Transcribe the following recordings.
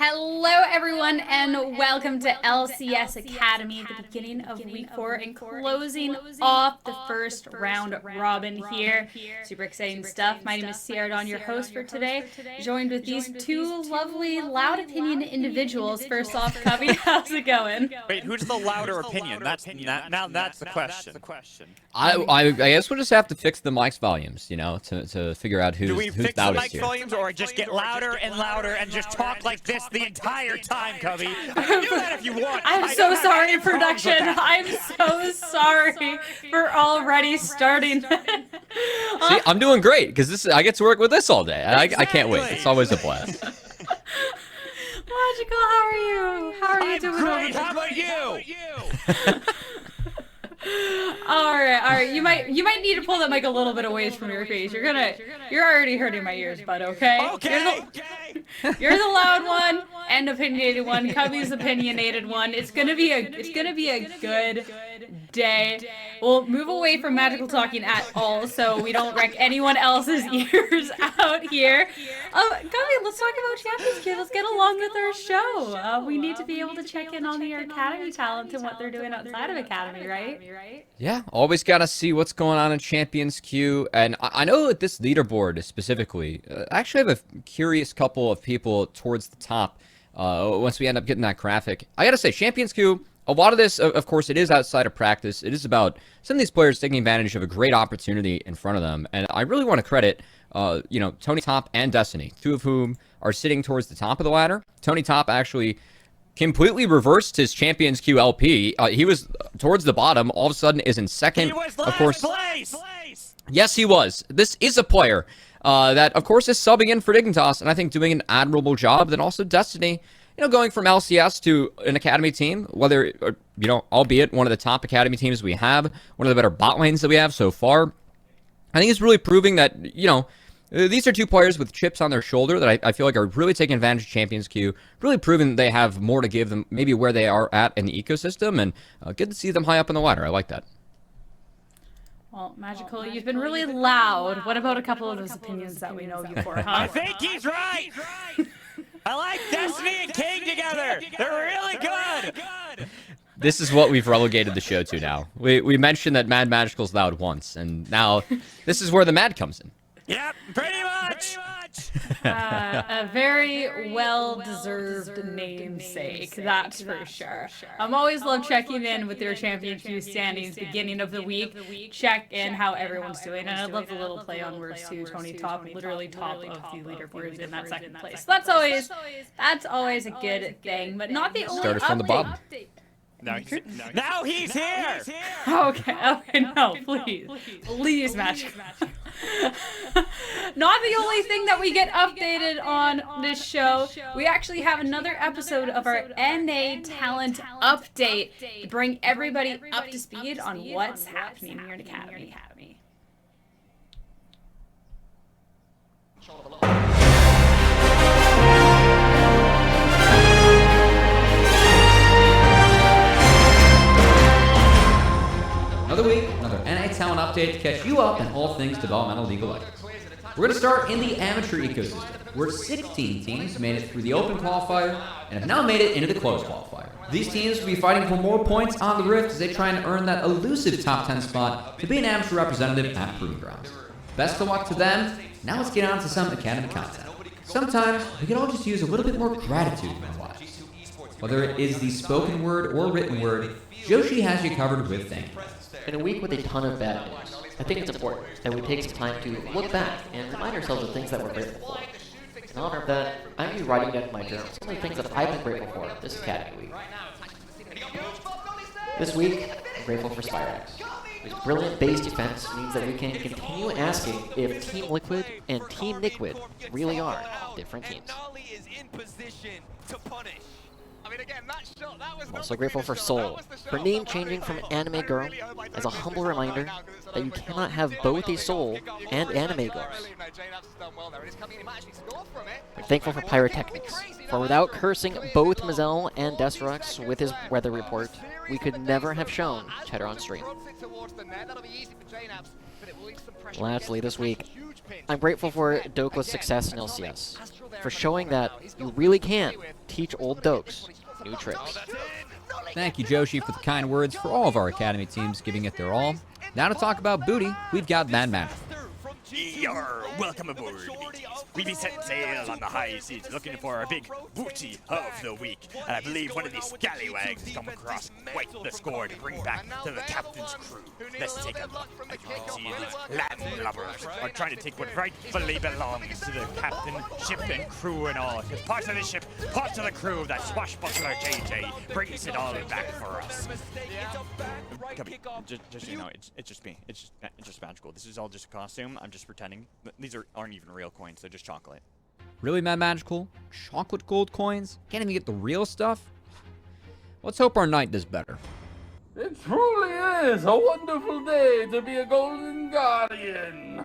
Hello, everyone, and welcome to LCS Academy, the beginning of week 4 and closing off the first round robin here. Super exciting stuff. My name is Sierra Dawn, your host for today, joined with these two lovely, loud opinion individuals. First off, Cubby, how's it going? Wait, who's the louder opinion? That's the question. I guess we'll just have to fix the mic's volumes, you know, to figure out who's Do we who's fix the loudest mic here. volumes or just get louder and louder and just talk like this the entire time, Cubby? I can do that if you want. I'm so sorry, production. I'm so sorry for already starting. See, I'm doing great because I get to work with this all day. I can't wait. It's always a blast. Magical, how are you? How are you I'm doing? great. How about you? All right. You might need to pull that mic a little bit away from your face. You're already hurting my ears, bud. Okay. Okay. You're the loud one and opinionated one. Cubby's opinionated one. It's gonna be a good day. We'll move away from magical talking at all, so we don't wreck anyone else's ears out here. Cubby, let's talk about Champions Kid. Let's get along with our show. We need to be able to check in on your Academy talent and what they're doing outside of Academy, right? Yeah, always gotta see what's going on in Champions Queue, and I know that this leaderboard specifically, I actually have a curious couple of people towards the top. Once we end up getting that graphic, I gotta say, Champions Queue. A lot of this, of course, it is outside of practice. It is about some of these players taking advantage of a great opportunity in front of them. And I really want to credit, Tony Top and Destiny, two of whom are sitting towards the top of the ladder. Tony Top actually completely reversed his Champions Queue LP. He was towards the bottom. All of a sudden is in second. He was of course, place. Yes, he was. This is a player that, of course, is subbing in for Dignitas, and I think doing an admirable job. Then also Destiny, going from LCS to an Academy team, whether, albeit one of the top Academy teams we have, one of the better bot lanes that we have so far. I think it's really proving that, these are two players with chips on their shoulder that I feel like are really taking advantage of Champions Queue, really proving that they have more to give them, maybe where they are at in the ecosystem, and good to see them high up on the ladder. I like that. Well, Magical, you've been really loud. What about a couple of those opinions that we know you for, huh? I think he's right. I like Destiny and King together. They're really good. This is what we've relegated the show to now. We mentioned that Mad Magical's loud once, and now this is where the Mad comes in. Yep, pretty much. A very well-deserved namesake, that's for sure. I'm always love checking in with their championship standings beginning of the week. Check in how everyone's doing, and I love the little play on words too. Tony Top, literally top of the leaderboards in that second place. That's always a good thing, but not the only Started from the bottom. Now he's here. Okay, no, please, Magic. Not the only thing that we get updated on this show. We actually have another episode of our NA talent update to bring everybody up to speed on what's happening here in Academy. Another week, another NA talent update to catch you up in all things developmental League of Legends. We're going to start in the amateur ecosystem, where 16 teams made it through the open qualifier and have now made it into the closed qualifier. These teams will be fighting for more points on the Rift as they try and earn that elusive top 10 spot to be an amateur representative at Proving Grounds. Best of luck to them. Now let's get on to some Academy content. Sometimes we can all just use a little bit more gratitude in our lives. Whether it is the spoken word or written word, Joshi has you covered with thank you. In a week with a ton of bad news, I think it's important that we take some time to look back and remind ourselves of things that we're grateful for. In honor of that, I'm going to be writing down in my journal some of the things that I've been grateful for this Academy week. This week, I'm grateful for Spyrex, whose brilliant base defense means that we can continue asking if Team Liquid and Team Niquid really are different teams. I'm also grateful for Soul, her name changing from Anime Girl as a humble reminder that you cannot have both a Soul and Anime Girls. We're thankful for Pyrotechnics, for without cursing both Mazel and Desrux with his weather report, we could never have shown Cheddar on stream. Lastly, this week, I'm grateful for Dokla's success in LCS, for showing that you really can teach old dokes new tricks. Thank you, Joshi, for the kind words for all of our Academy teams giving it their all. Now to talk about booty, we've got Mad Magic. Yarr, welcome aboard, mateys. We be setting sail on the high seas looking for our big booty of the week. And I believe one of these scallywags has come across quite the score to bring back to the captain's crew. Let's take a look. As you can see, these Latin lovers are trying to take what rightfully belongs to the captain, ship, and crew and all. Because parts of the ship, parts of the crew, that swashbuckler JJ brings it all back for us. Cubby, just so you know, it's just me. It's just magical. This is all just a costume. I'm just pretending. These aren't even real coins. They're just chocolate. Really, Mad Magical? Chocolate gold coins? Can't even get the real stuff? Let's hope our knight does better. It truly is a wonderful day to be a Golden Guardian.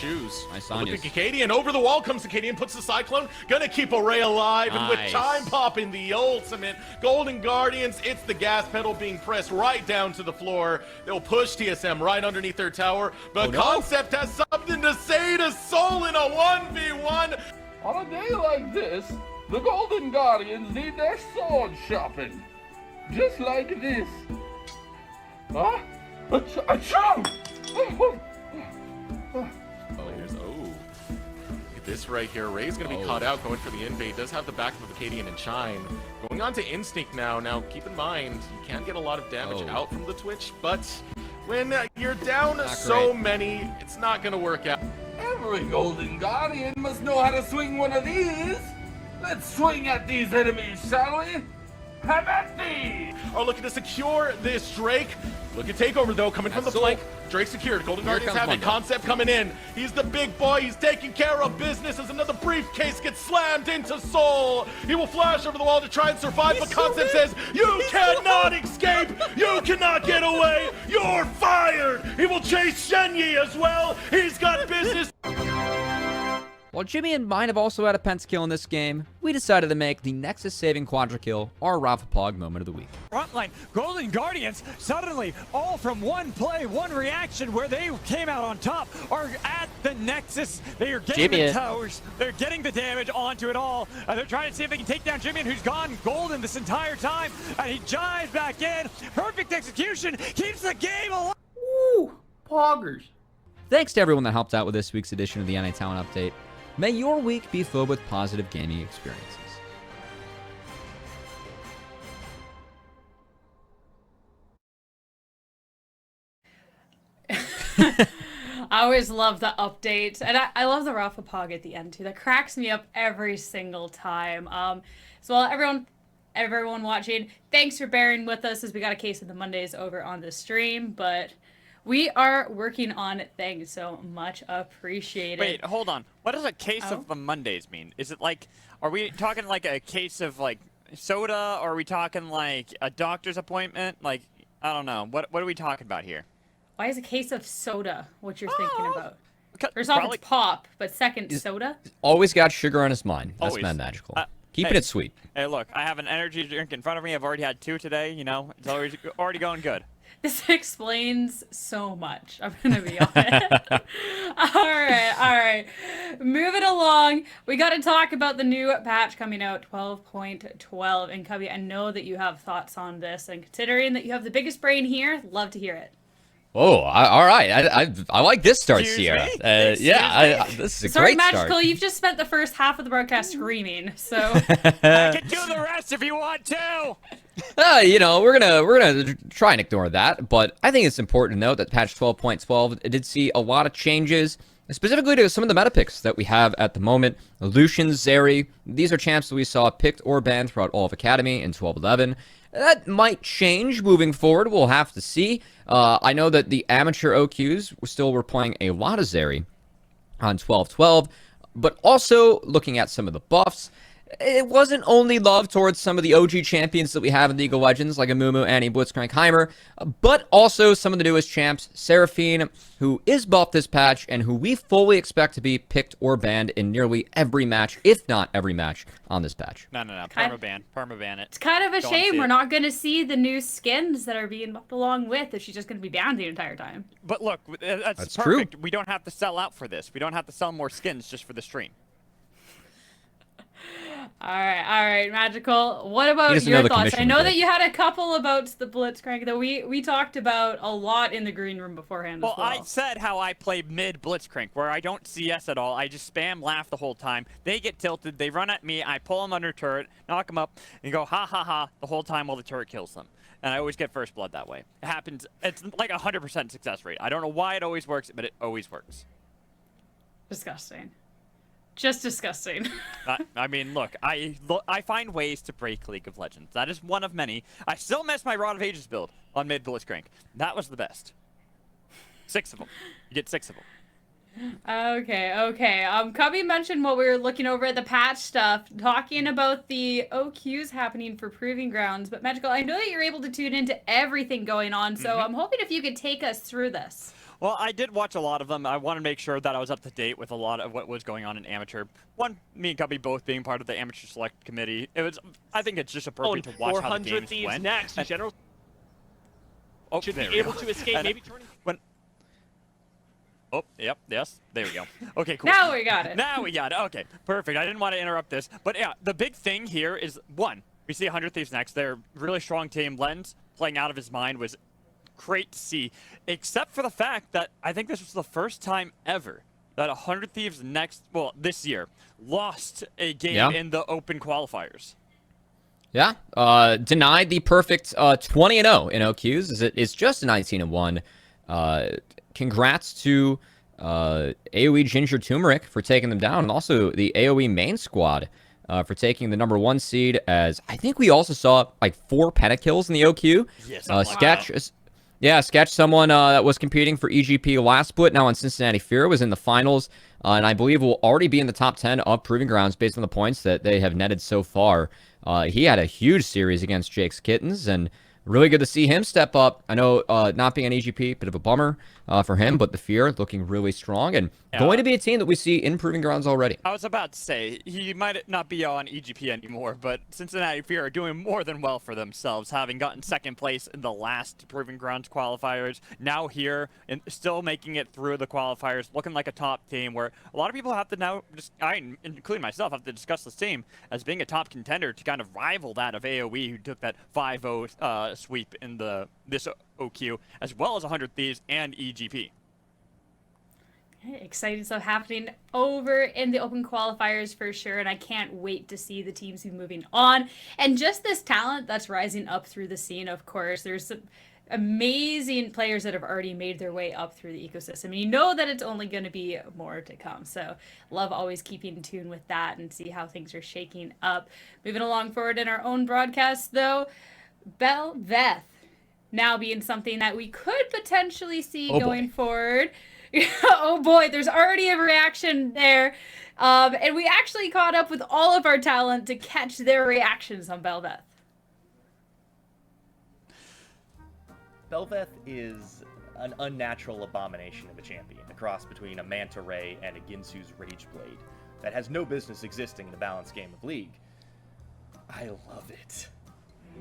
Shoes. Nice Look on at you. Cacadian. Over the wall comes Cacadian, puts the Cyclone. Gonna keep Array alive. And with Nice. time popping the ultimate, Golden Guardians, it's the gas pedal being pressed right down to the floor. They'll push TSM right underneath their tower. But Oh, no. Concept has something to say to Soul in a 1v1. On a day like this, the Golden Guardians need their sword sharpened. Just like this. Huh? Achoo! Look at this right here. Ray's gonna be caught out, going for the invade. Does have the back of Cacadian and Chine. Going on to Instinct now. Now, keep in mind, you can get a lot of damage out from the Twitch, but when you're down so many, it's not gonna work out. Every Golden Guardian must know how to swing one of these. Let's swing at these enemies, shall we? Have at thee! Are looking to secure this Drake. Look at takeover though, coming from the flank. Drake secured. Golden Here Guardians comes have it. Mundo. Concept coming in. He's the big boy. He's taking care of business as another briefcase gets slammed into Soul. He will flash over the wall to try and survive, but Concept says, "You cannot escape. You cannot get away. You're fired." He will chase Shenyi as well. He's got business. While Jimmy and mine have also had a pentakill in this game, we decided to make the Nexus saving quadra kill our Rafa Pog moment of the week. Frontline Golden Guardians suddenly, all from one play, one reaction where they came out on top, are at the Nexus. They are getting Jimmy. the towers. They're getting the damage onto it all. They're trying to see if they can take down Jimmy, who's gone golden this entire time. And he jives back in. Perfect execution. Keeps the game alive. Ooh, poggers. Thanks to everyone that helped out with this week's edition of the NA Talent Update. May your week be filled with positive gaming experiences. I always love the update, and I love the Rafa Pog at the end too. That cracks me up every single time. So everyone watching, thanks for bearing with us as we got a case of the Mondays over on the stream, but we are working on things, so much appreciated. Wait, hold on. What does a case of the Mondays mean? Is it like, are we talking like a case of like soda, or are we talking like a doctor's appointment? Like, I don't know. What are we talking about here? Why is a case of soda what you're thinking about? Because First off, probably- it's pop, but second, soda? Always got sugar on his mind. That's Always. Mad Magical. Keeping hey. it sweet. Hey, look, I have an energy drink in front of me. I've already had 2 today. You know, it's already going good. This explains so much, I'm gonna be honest. all right. Moving along, we got to talk about the new patch coming out, 12.12. And Cubby, I know that you have thoughts on this, and considering that you have the biggest brain here, love to hear it. Oh, all right. I like this start, Excuse Sierra. me? This is a Sorry, great Magical, start. you've just spent the first half of the broadcast screaming, so... I can do the rest if you want to. You know, we're gonna try and ignore that, but I think it's important to note that patch 12.12 it did see a lot of changes, specifically to some of the meta picks that we have at the moment. Lucian, Zeri, these are champs that we saw picked or banned throughout all of Academy in 12.11. That might change moving forward. We'll have to see. I know that the amateur OQs still were playing a lot of Zeri on 12.12, but also looking at some of the buffs, it wasn't only love towards some of the OG champions that we have in League of Legends, like Amumu, Annie, Blitzcrank, Heimer, but also some of the newest champs, Seraphine, who is buffed this patch, and who we fully expect to be picked or banned in nearly every match, if not every match, on this patch. No. Permaban it. It's kind of a Don't shame see we're it. not going to see the new skins that are being buffed along with, if she's just going to be banned the entire time. But look, that's That's perfect. true. We don't have to sell out for this. We don't have to sell more skins just for the stream. All right, Magical. What He about doesn't know your the thoughts? commission I know would that pay. you had a couple about the Blitzcrank that we talked about a lot in the green room beforehand Well, as well. I said how I play mid Blitzcrank, where I don't CS at all. I just spam laugh the whole time. They get tilted. They run at me. I pull them under turret, knock them up, and go ha ha ha the whole time while the turret kills them. And I always get first blood that way. It happens. It's like 100% success rate. I don't know why it always works, but it always works. Disgusting. Just disgusting. I mean, look, I find ways to break League of Legends. That is one of many. I still missed my Rod of Ages build on mid Blitzcrank. That was the best. 6 of them. You get 6 of them. Okay. Cubby mentioned while we were looking over at the patch stuff, talking about the OQs happening for Proving Grounds. But Magical, I know that you're able to tune into everything going on, so I'm hoping if you could take us through this. Well, I did watch a lot of them. I want to make sure that I was up to date with a lot of what was going on in amateur. One, me and Cubby both being part of the amateur select committee. I think it's just appropriate to watch how the games Thieves went. next. And- General should there be we able go. to escape, And maybe turning. Oh, yep, yes, there we go. Okay, cool. Now we got it. Now we got it. Okay, perfect. I didn't want to interrupt this. But yeah, the big thing here is, one, we see 100 Thieves next. They're really strong team. Lens playing out of his mind was great to see, except for the fact that I think this was the first time ever that 100 Thieves next, well, this year, lost a game in the open qualifiers. Yeah, denied the perfect 20-0 in OQs. It's just a 19-1. Congrats to AoE Ginger Turmeric for taking them down, and also the AoE main squad for taking the #1 seed. As I think we also saw like 4 pentakills in the OQ. Yes, Sketch, someone that was competing for EGP last split, now on Cincinnati Fear, was in the finals, and I believe will already be in the top 10 of Proving Grounds based on the points that they have netted so far. He had a huge series against Jake's Kittens, and really good to see him step up. I know not being an EGP, bit of a bummer for him, but the Fear looking really strong, and going to be a team that we see in Proving Grounds already. I was about to say, he might not be on EGP anymore, but Cincinnati Fear are doing more than well for themselves, having gotten second place in the last Proving Grounds qualifiers. Now here, and still making it through the qualifiers, looking like a top team where a lot of people have to now, including myself, have to discuss this team as being a top contender to kind of rival that of AoE, who took that 5-0 sweep in this OQ, as well as 100 Thieves and EGP. Exciting stuff happening over in the open qualifiers for sure, and I can't wait to see the teams who moving on. And just this talent that's rising up through the scene, of course. There's some amazing players that have already made their way up through the ecosystem. And you know that it's only going to be more to come. So love always keeping in tune with that and see how things are shaking up. Moving along forward in our own broadcast, though, Belveth now being something that we could potentially see going forward. Oh boy, there's already a reaction there. And we actually caught up with all of our talent to catch their reactions on Belveth. Belveth is an unnatural abomination of a champion, a cross between a Manta Ray and a Ginsu's Rage Blade that has no business existing in a balanced game of League. I love it.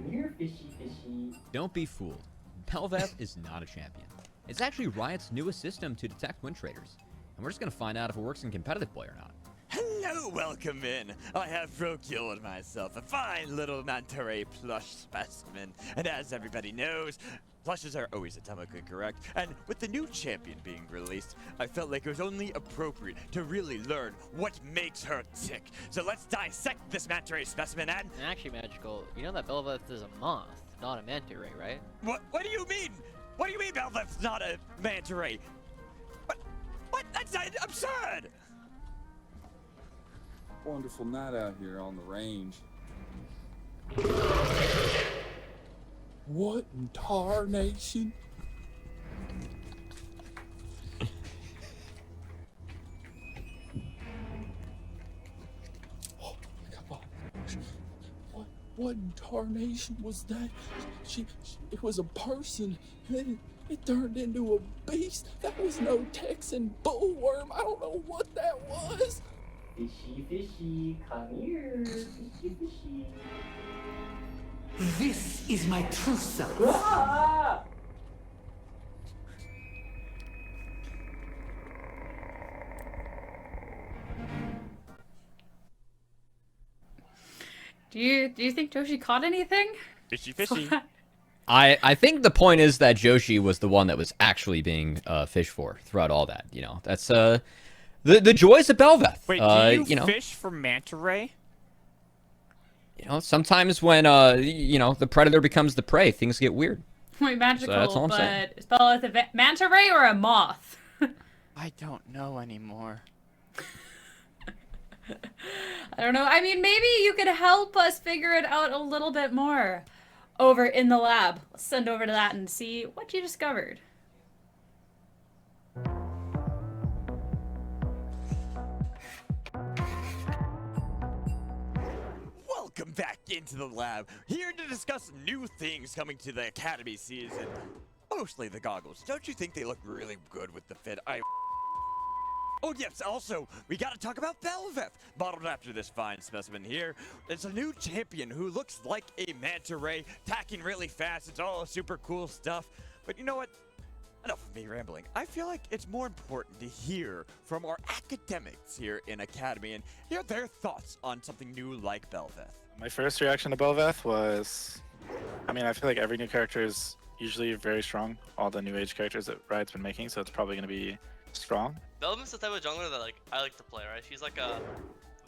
You're fishy. Don't be fooled. Belveth is not a champion. It's actually Riot's newest system to detect win traders, and we're just gonna find out if it works in competitive play or not. Hello, welcome in. I have procured myself a fine little Manta Ray plush specimen, and as everybody knows, plushes are always atomically correct, and with the new champion being released, I felt like it was only appropriate to really learn what makes her tick. So let's dissect this Manta Ray specimen and... Actually, Magical, you know that Belveth is a moth, not a manta ray, right? What do you mean? What do you mean Belveth's not a Manta Ray? What? That's absurd! Wonderful night out here on the range. What in tarnation? Oh, come on. What in tarnation was that? It was a person. Then it turned into a beast. That was no Texan bullworm. I don't know what that was. Fishy, fishy, come here. Fishy, fishy. This is my true self. Ah! Do you think Joshi caught anything? Fishy, fishy. I think the point is that Joshi was the one that was actually being fished for throughout all that. You know, that's the joys of Belveth. Wait, do you know, fish for manta ray? You know, sometimes when you know, the predator becomes the prey, things get weird. Wait, magical, So that's all I'm saying. but spell with a manta ray or a moth? I don't know anymore. I don't know. I mean, maybe you could help us figure it out a little bit more over in the lab. Let's send over to that and see what you discovered. Welcome back into the lab, here to discuss new things coming to the Academy season. Mostly the goggles. Don't you think they look really good with the fit? Oh yes, also, we gotta talk about Belveth, modeled after this fine specimen here. It's a new champion who looks like a manta ray, attacking really fast. It's all super cool stuff. But you know what? Enough of me rambling. I feel like it's more important to hear from our academics here in Academy and hear their thoughts on something new like Belveth. My first reaction to Belveth was, I mean, I feel like every new character is usually very strong. All the new age characters that Riot's been making, so it's probably going to be strong. Belveth's the type of jungler that I like to play, right? She's like a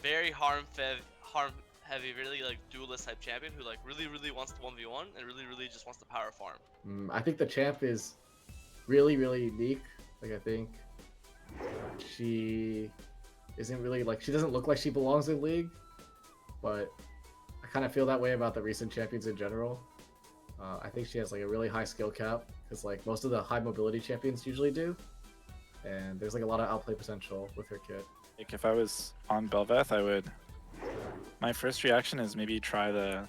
very harm heavy, really like duelist type champion who like really wants to 1v1 and really just wants to power farm. I think the champ is really unique. Like, I think she isn't really like, she doesn't look like she belongs in League, but I kind of feel that way about the recent champions in general. I think she has like a really high skill cap because like most of the high mobility champions usually do, and there's like a lot of outplay potential with her kit. Like if I was on Belveth, I would. My first reaction is maybe try the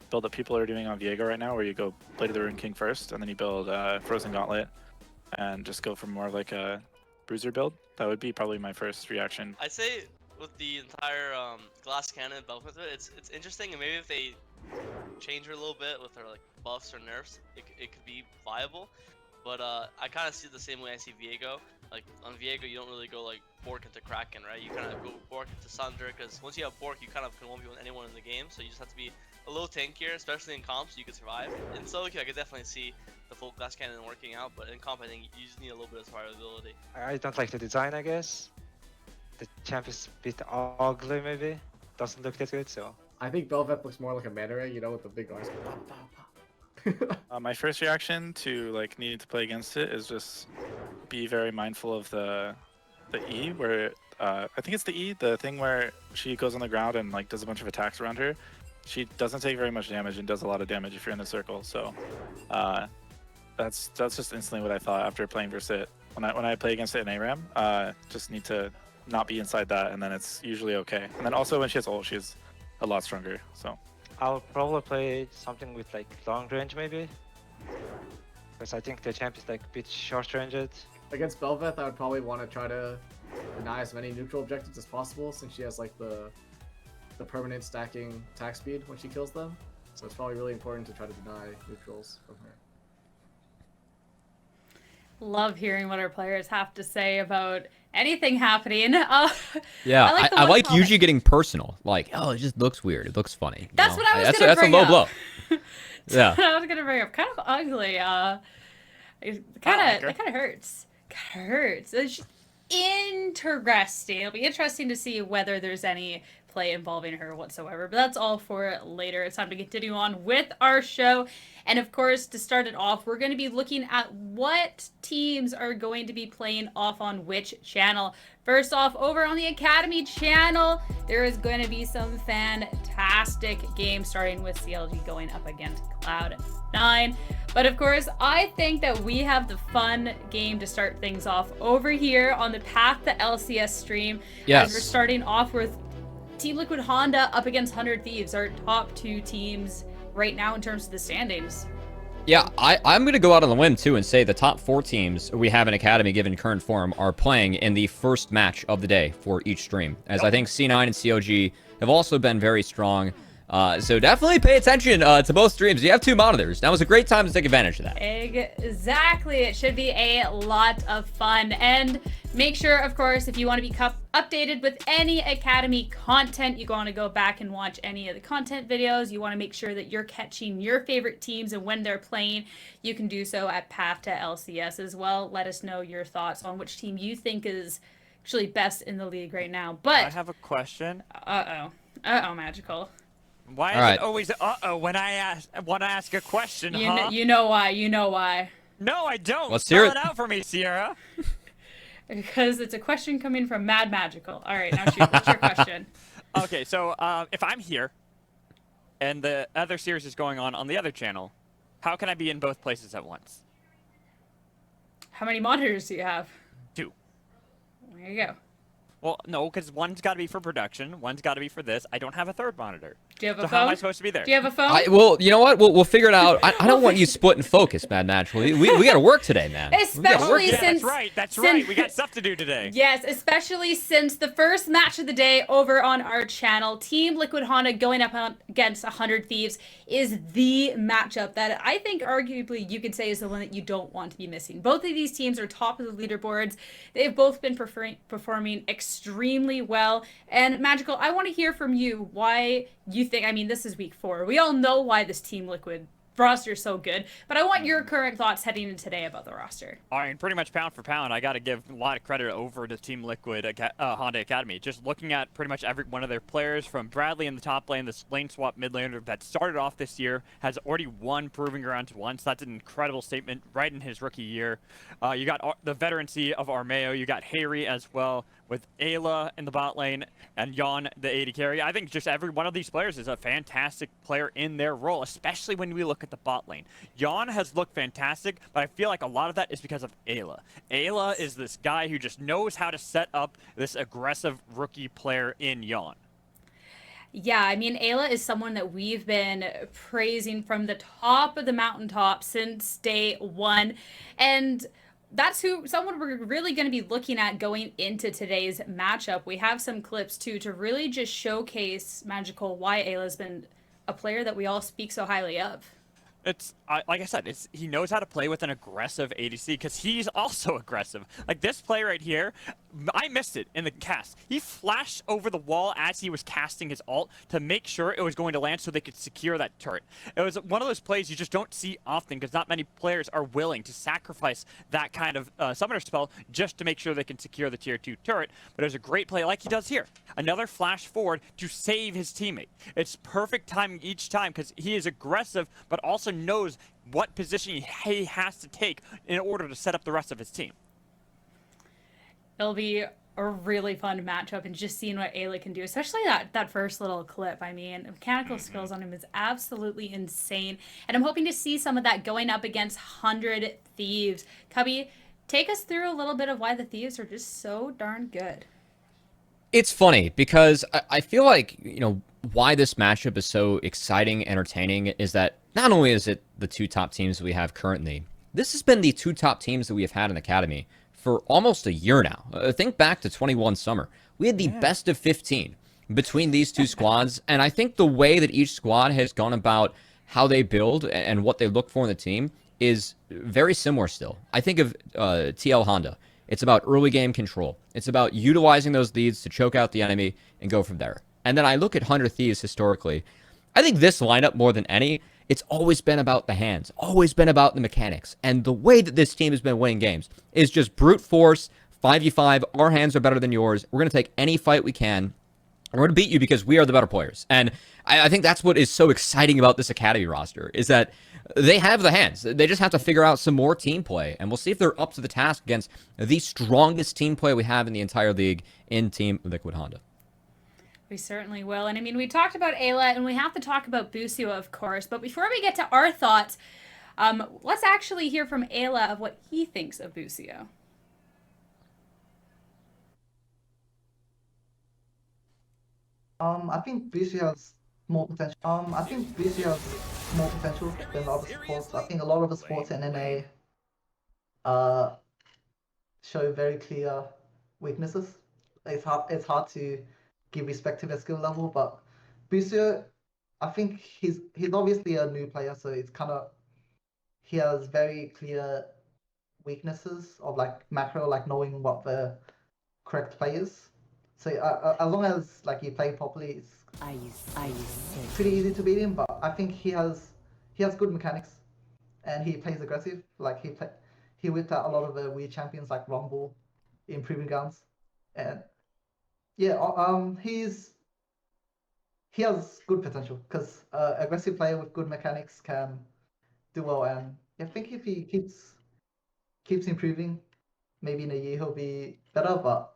build that people are doing on Viego right now, where you go Blade of the Rune King first, and then you build Frozen Gauntlet, and just go for more of like a bruiser build. That would be probably my first reaction. I'd say with the entire glass cannon Belveth, it's interesting, and maybe if they change her a little bit with her like buffs or nerfs, it could be viable. But I kind of see it the same way I see Viego. Like on Viego, you don't really go like Bork into Kraken, right? You kind of go Bork into Sunder, because once you have Bork, you kind of can 1v1 anyone in the game. So you just have to be a little tankier, especially in comp, so you can survive. In solo queue, I could definitely see the full glass cannon working out, but in comp, I think you just need a little bit of survivability. I don't like the design, I guess. The champ is a bit ugly, maybe. Doesn't look that good, so. I think Belveth looks more like a Manta Ray, you know, with the big arms. My first reaction to like needing to play against it is just be very mindful of the E, where I think it's the E, the thing where she goes on the ground and like does a bunch of attacks around her. She doesn't take very much damage and does a lot of damage if you're in the circle. So that's just instantly what I thought after playing versus it. When I play against it in ARAM, just need to not be inside that, and then it's usually okay. And then also when she has ult, she's a lot stronger. So I'll probably play something with like long range maybe, because I think the champ is like a bit short ranged. Against Belveth, I would probably want to try to deny as many neutral objectives as possible, since she has like the permanent stacking attack speed when she kills them. So it's probably really important to try to deny neutrals from her. Love hearing what our players have to say about anything happening. Yeah, I like comment. usually getting personal. Like, oh, it just looks weird. It looks funny. You That's know? what I was gonna bring That's a low up. blow. Yeah. I was gonna bring up kind of ugly. It kind of hurts. Kind of hurts. It's interesting. It'll be interesting to see whether there's any play involving her whatsoever. But that's all for later. It's time to continue on with our show. And of course, to start it off, we're going to be looking at what teams are going to be playing off on which channel. First off, over on the Academy channel, there is going to be some fantastic games, starting with CLG going up against Cloud9. But of course, I think that we have the fun game to start things off over here on the Path to LCS stream. Yes. As we're starting off with Team Liquid Honda up against 100 Thieves, our top 2 teams right now in terms of the standings. Yeah, I'm going to go out on the limb, too, and say the top 4 teams we have in Academy, given current form, are playing in the first match of the day for each stream. As I think C9 and COG have also been very strong. So definitely pay attention to both streams. You have 2 monitors. Now is a great time to take advantage of that. Exactly. It should be a lot of fun. And make sure, of course, if you want to be updated with any Academy content, you want to go back and watch any of the content videos. You want to make sure that you're catching your favorite teams and when they're playing. You can do so at Path to LCS as well. Let us know your thoughts on which team you think is actually best in the league right now. But I have a question. Magical. Why is it always when I want to ask a question, You know why. No, I don't. Let's hear Spell it out for me, Sierra. Because it's a question coming from Mad Magical. All right, now shoot. What's your question? Okay, so if I'm here and the other series is going on the other channel, how can I be in both places at once? How many monitors do you have? 2. There you go. Well, no, because one's got to be for production, one's got to be for this. I don't have a third monitor. Do you have a phone? So how am I supposed to be there? Do you have a phone? Well, you know what? We'll figure it out. I don't want you splitting focus, Mad Natural. We got to work today, man. Especially since... That's right. We got stuff to do today. Yes, especially since the first match of the day over on our channel, Team Liquid Honda going up against 100 Thieves, is the matchup that I think arguably you could say is the one that you don't want to be missing. Both of these teams are top of the leaderboards. They've both been performing extremely well. And Magical, I want to hear from you why you think, I mean, this is week 4. We all know why this Team Liquid roster is so good, but I want your current thoughts heading into today about the roster. I mean, pretty much pound for pound, I got to give a lot of credit over to Team Liquid Honda Academy. Just looking at pretty much every one of their players, from Bradley in the top lane, this lane swap mid laner that started off this year, has already won Proving Grounds once. That's an incredible statement right in his rookie year. You got the veterancy of Armeo. You got Harry as well, with Ayla in the bot lane and Jan the AD carry. I think just every one of these players is a fantastic player in their role, especially when we look at the bot lane. Jan has looked fantastic, but I feel like a lot of that is because of Ayla. Ayla is this guy who just knows how to set up this aggressive rookie player in Jan. Yeah, I mean, Ayla is someone that we've been praising from the top of the mountaintop since day 1. And that's someone we're really going to be looking at going into today's matchup. We have some clips too to really just showcase Magical why Ayla's been a player that we all speak so highly of. It's like I said, he knows how to play with an aggressive ADC because he's also aggressive. Like this play right here, I missed it in the cast. He flashed over the wall as he was casting his ult to make sure it was going to land so they could secure that turret. It was one of those plays you just don't see often because not many players are willing to sacrifice that kind of summoner spell just to make sure they can secure the tier 2 turret. But it was a great play like he does here. Another flash forward to save his teammate. It's perfect timing each time because he is aggressive but also knows what position he has to take in order to set up the rest of his team. It'll be a really fun matchup and just seeing what Ayla can do, especially that first little clip. I mean, mechanical skills on him is absolutely insane, and I'm hoping to see some of that going up against 100 Thieves. Cubby, take us through a little bit of why the Thieves are just so darn good. It's funny because I feel like, you know, why this matchup is so exciting, entertaining, is that not only is it the 2 top teams we have currently, this has been the 2 top teams that we have had in the Academy for almost a year now. Think back to 21 summer. We had the best of 15 between these 2 squads, and I think the way that each squad has gone about how they build and what they look for in the team is very similar still. I think of TL Honda. It's about early game control. It's about utilizing those leads to choke out the enemy and go from there. And then I look at 100 Thieves historically. I think this lineup, more than any, it's always been about the hands, always been about the mechanics. And the way that this team has been winning games is just brute force, 5v5, our hands are better than yours. We're going to take any fight we can. And we're going to beat you because we are the better players. And I think that's what is so exciting about this Academy roster, is that they have the hands. They just have to figure out some more team play. And we'll see if they're up to the task against the strongest team play we have in the entire league in Team Liquid Honda. We certainly will. And I mean, we talked about Ayla, and we have to talk about Busio, of course. But before we get to our thoughts, let's actually hear from Ayla of what he thinks of Busio. I think BC has more potential. I think BC has more potential than other sports. I think a lot of the sports in NA show very clear weaknesses. It's hard to give respect to their skill level, but Busio, I think he's obviously a new player, so it's kind of he has very clear weaknesses of like macro, like knowing what the correct play is. So as long as like you play properly, it's pretty easy to beat him. But I think he has good mechanics, and he plays aggressive. Like he whipped out a lot of the weird champions like Rumble, in Proving Grounds, and yeah, he has good potential because aggressive player with good mechanics can do well. And I think if he keeps improving, maybe in a year he'll be better. But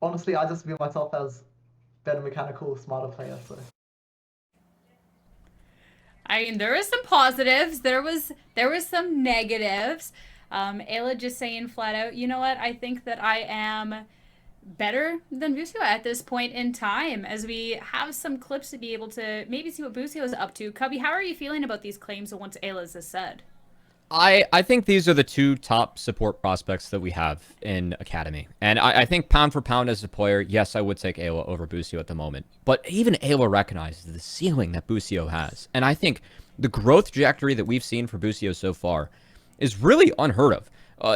honestly, I just view myself as better mechanical, smarter player. So I mean, there was some positives. There was some negatives. Ayla just saying flat out, you know what? I think that I am better than Busio at this point in time, as we have some clips to be able to maybe see what Busio is up to. Cubby, how are you feeling about these claims once Ayla's has said? I think these are the two top support prospects that we have in Academy. And I think pound for pound as a player, yes, I would take Ayla over Busio at the moment. But even Ayla recognizes the ceiling that Busio has. And I think the growth trajectory that we've seen for Busio so far is really unheard of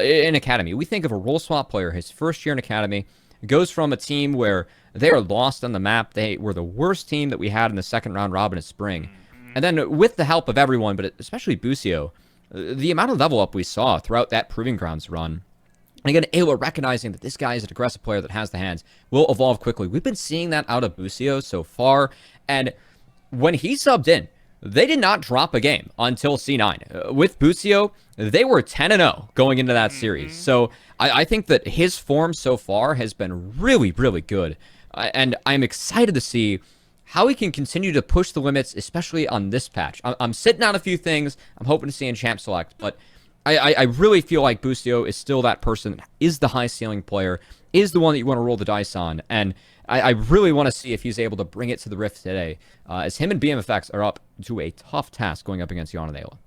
in Academy. We think of a role swap player, his first year in Academy, goes from a team where they are lost on the map. They were the worst team that we had in the second round robin of spring. And then with the help of everyone, but especially Busio, the amount of level up we saw throughout that Proving Grounds run, and again, Ayla recognizing that this guy is an aggressive player that has the hands, will evolve quickly. We've been seeing that out of Busio so far, and when he subbed in, they did not drop a game until C9. With Busio, they were 10-0 going into that series. So I think that his form so far has been really, really good, and I'm excited to see how he can continue to push the limits, especially on this patch. I'm sitting on a few things I'm hoping to see in Champ Select, but I really feel like Busio is still that person that is the high ceiling player, is the one that you want to roll the dice on, and I really want to see if he's able to bring it to the Rift today, as him and BMFX are up to a tough task going up against Yana and Ayla.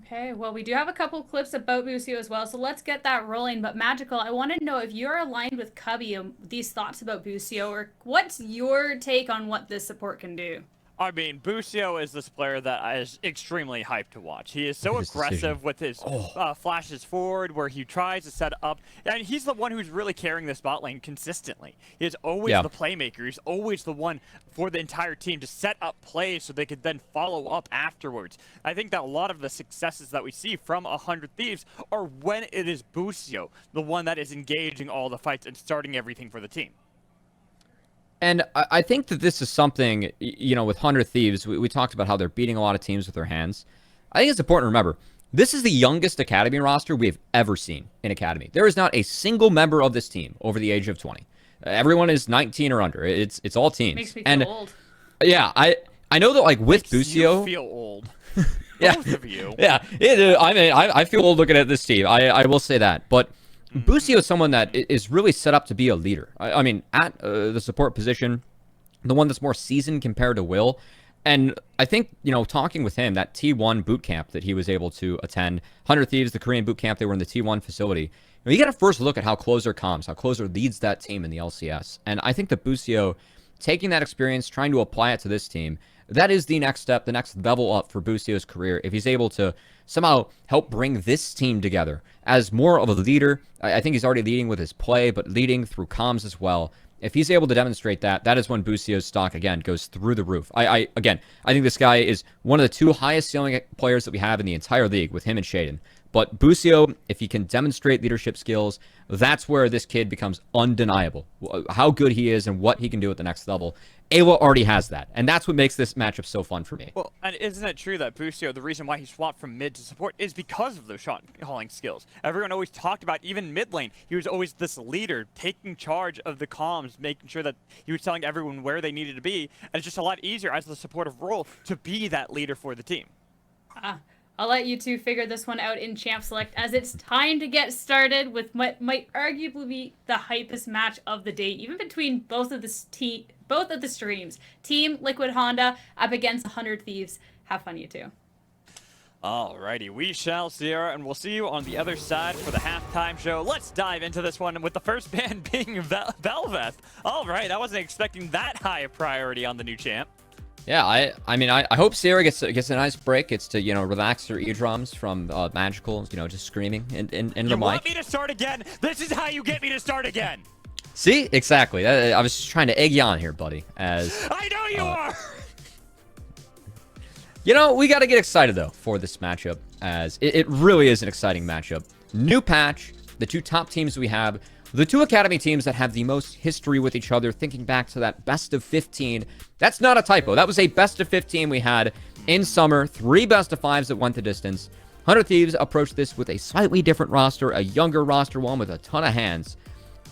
Okay, well, we do have a couple clips about Busio as well, so let's get that rolling. But Magical, I want to know if you're aligned with Cubby on these thoughts about Busio, or what's your take on what this support can do? I mean, Busio is this player that is extremely hyped to watch. He is so aggressive with his flashes forward, where he tries to set up, and he's the one who's really carrying this bot lane consistently. He is always the playmaker. He's always the one for the entire team to set up plays so they could then follow up afterwards. I think that a lot of the successes that we see from 100 Thieves are when it is Busio, the one that is engaging all the fights and starting everything for the team. And I think that this is something, you know, with 100 Thieves, we talked about how they're beating a lot of teams with their hands. I think it's important to remember, this is the youngest Academy roster we've ever seen in Academy. There is not a single member of this team over the age of 20. Everyone is 19 or under. It's all teens. Makes me feel old. Yeah, I know that, like, with Busio... You feel old. Yeah. Both of you. Yeah, I mean, I feel old looking at this team. I will say that. But Busio is someone that is really set up to be a leader. I mean, at the support position, the one that's more seasoned compared to Will. And I think, you know, talking with him, that T1 boot camp that he was able to attend, 100 Thieves, the Korean boot camp, they were in the T1 facility. You got to first look at how Closer comms, how Closer leads that team in the LCS. And I think that Busio, taking that experience, trying to apply it to this team, that is the next step, the next level up for Busio's career. If he's able to somehow help bring this team together as more of a leader, I think he's already leading with his play, but leading through comms as well. If he's able to demonstrate that, that is when Busio's stock, again, goes through the roof. I think this guy is one of the two highest ceiling players that we have in the entire league, with him and Shaden. But Busio, if he can demonstrate leadership skills, that's where this kid becomes undeniable. How good he is and what he can do at the next level. Ayla already has that, and that's what makes this matchup so fun for me. Well, and isn't it true that Busio, the reason why he swapped from mid to support is because of those shot calling skills? Everyone always talked about, even mid lane, he was always this leader, taking charge of the comms, making sure that he was telling everyone where they needed to be, and it's just a lot easier as the supportive role to be that leader for the team. I'll let you two figure this one out in Champ Select as it's time to get started with what might arguably be the hypest match of the day, even between both of the streams. Team Liquid Honda up against 100 Thieves. Have fun, you two. Alrighty, we shall, Sierra, and we'll see you on the other side for the halftime show. Let's dive into this one with the first band being Velvet. Alright, I wasn't expecting that high a priority on the new champ. Yeah, I mean, I hope Sierra gets a nice break. Gets to, you know, relax her eardrums from Magical, you know, just screaming in the mic. You want me to start again? This is how you get me to start again. See? Exactly. I was just trying to egg you on here, buddy. As I know you are! You know, we got to get excited, though, for this matchup, as it really is an exciting matchup. New patch, the two top teams we have, the two Academy teams that have the most history with each other, thinking back to that best of 15. That's not a typo. That was a best of 15 we had in summer. 3 best of 5s that went the distance. 100 Thieves approached this with a slightly different roster, a younger roster, one with a ton of hands.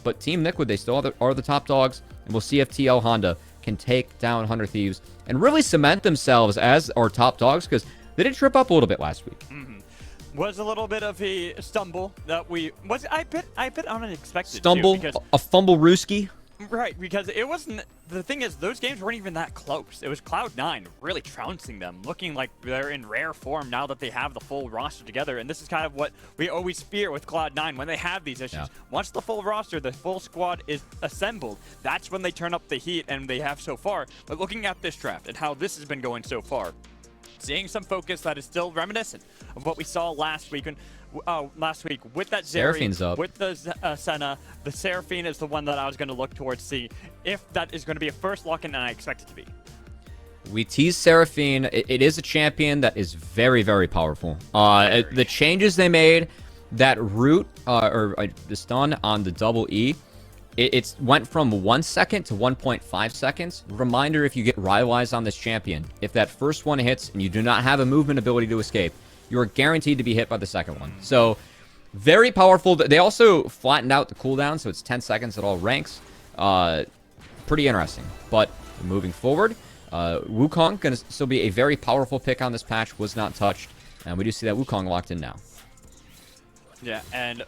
But Team Liquid, they still are the top dogs, and we'll see if TL Honda can take down 100 Thieves and really cement themselves as our top dogs, because they did trip up a little bit last week. Was a little bit of a stumble that we was I bit unexpected. Stumble, too, because, a fumble rooski. Right, because it wasn't. The thing is, those games weren't even that close. It was Cloud9 really trouncing them, looking like they're in rare form now that they have the full roster together. And this is kind of what we always fear with Cloud9 when they have these issues. Yeah. Once the full roster, the full squad is assembled, that's when they turn up the heat, and they have so far. But looking at this draft and how this has been going so far, seeing some focus that is still reminiscent of what we saw last week with that Seraphine's Zeri, up. with the Senna. The Seraphine is the one that I was going to look towards, see if that is going to be a first lock-in, and I expect it to be. We tease Seraphine. It is a champion that is very, very powerful. The changes they made, that root or the stun on the double E, it went from 1 second to 1.5 seconds. Reminder, if you get Rylai's on this champion, if that first one hits and you do not have a movement ability to escape, you are guaranteed to be hit by the second one. So, very powerful. They also flattened out the cooldown, so it's 10 seconds at all ranks. Pretty interesting. But moving forward, Wukong going to still be a very powerful pick on this patch. Was not touched. And we do see that Wukong locked in now. Yeah, and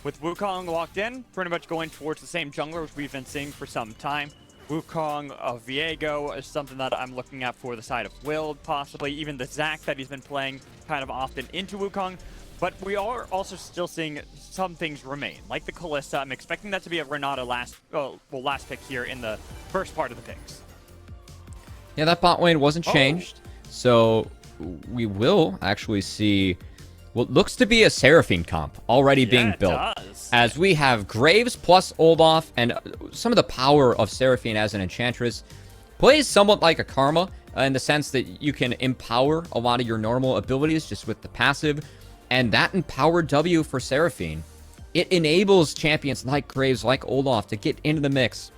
with Wukong locked in, pretty much going towards the same junglers we've been seeing for some time. Wukong, Viego is something that I'm looking at for the side of Wild, possibly. Even the Zac that he's been playing kind of often into Wukong. But we are also still seeing some things remain, like the Kalista. I'm expecting that to be a Renata last pick here in the first part of the picks. Yeah, that bot lane wasn't changed. So we will actually see what looks to be a Seraphine comp already being built. As we have Graves plus Olaf, and some of the power of Seraphine as an Enchantress plays somewhat like a Karma in the sense that you can empower a lot of your normal abilities just with the passive. And that empowered W for Seraphine, it enables champions like Graves, like Olaf to get into the mix,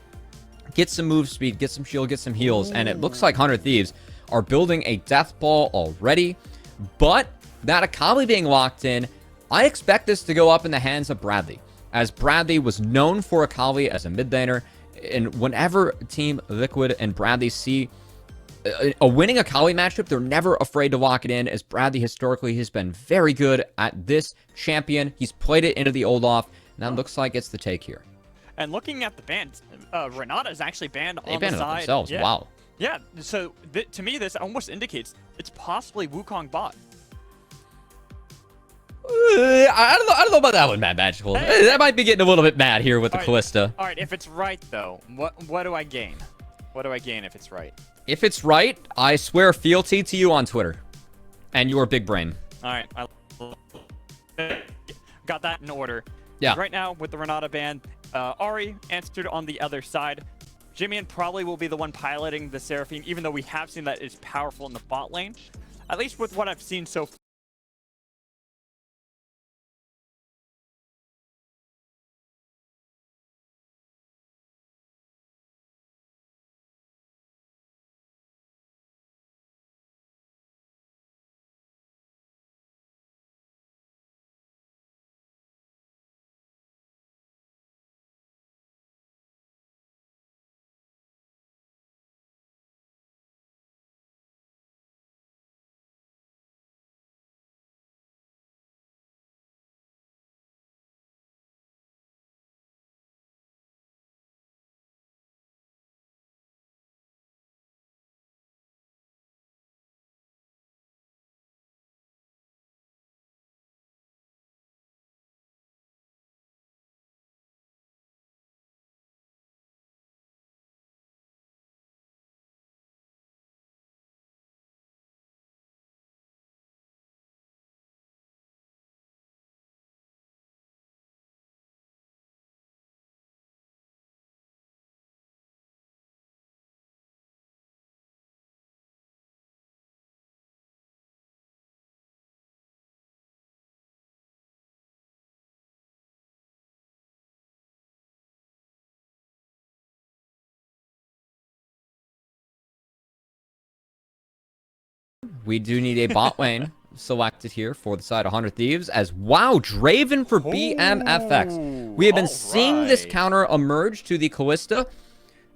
get some move speed, get some shield, get some heals. And it looks like 100 Thieves are building a death ball already. But that Akali being locked in, I expect this to go up in the hands of Bradley, as Bradley was known for Akali as a mid laner. And whenever Team Liquid and Bradley see a winning Akali matchup, they're never afraid to lock it in, as Bradley historically has been very good at this champion. He's played it into the Olaf, and that looks like it's the take here. And looking at the bans, Renata is actually banned on the side. They banned it themselves, yeah. Wow. Yeah, so to me, this almost indicates it's possibly Wukong bot. I don't know about that one, Mad Magical. That might be getting a little bit mad here with the Kalista. All right, if it's right, though, what do I gain? What do I gain if it's right? If it's right, I swear fealty to you on Twitter. And your big brain. All right. Got that in order. Yeah. Right now, with the Renata ban, Ari answered on the other side. Jimmy probably will be the one piloting the Seraphine, even though we have seen that it's powerful in the bot lane. At least with what I've seen so far. We do need a bot lane selected here for the side of 100 Thieves as wow, Draven for BMFX. We have been seeing this counter emerge to the Callista,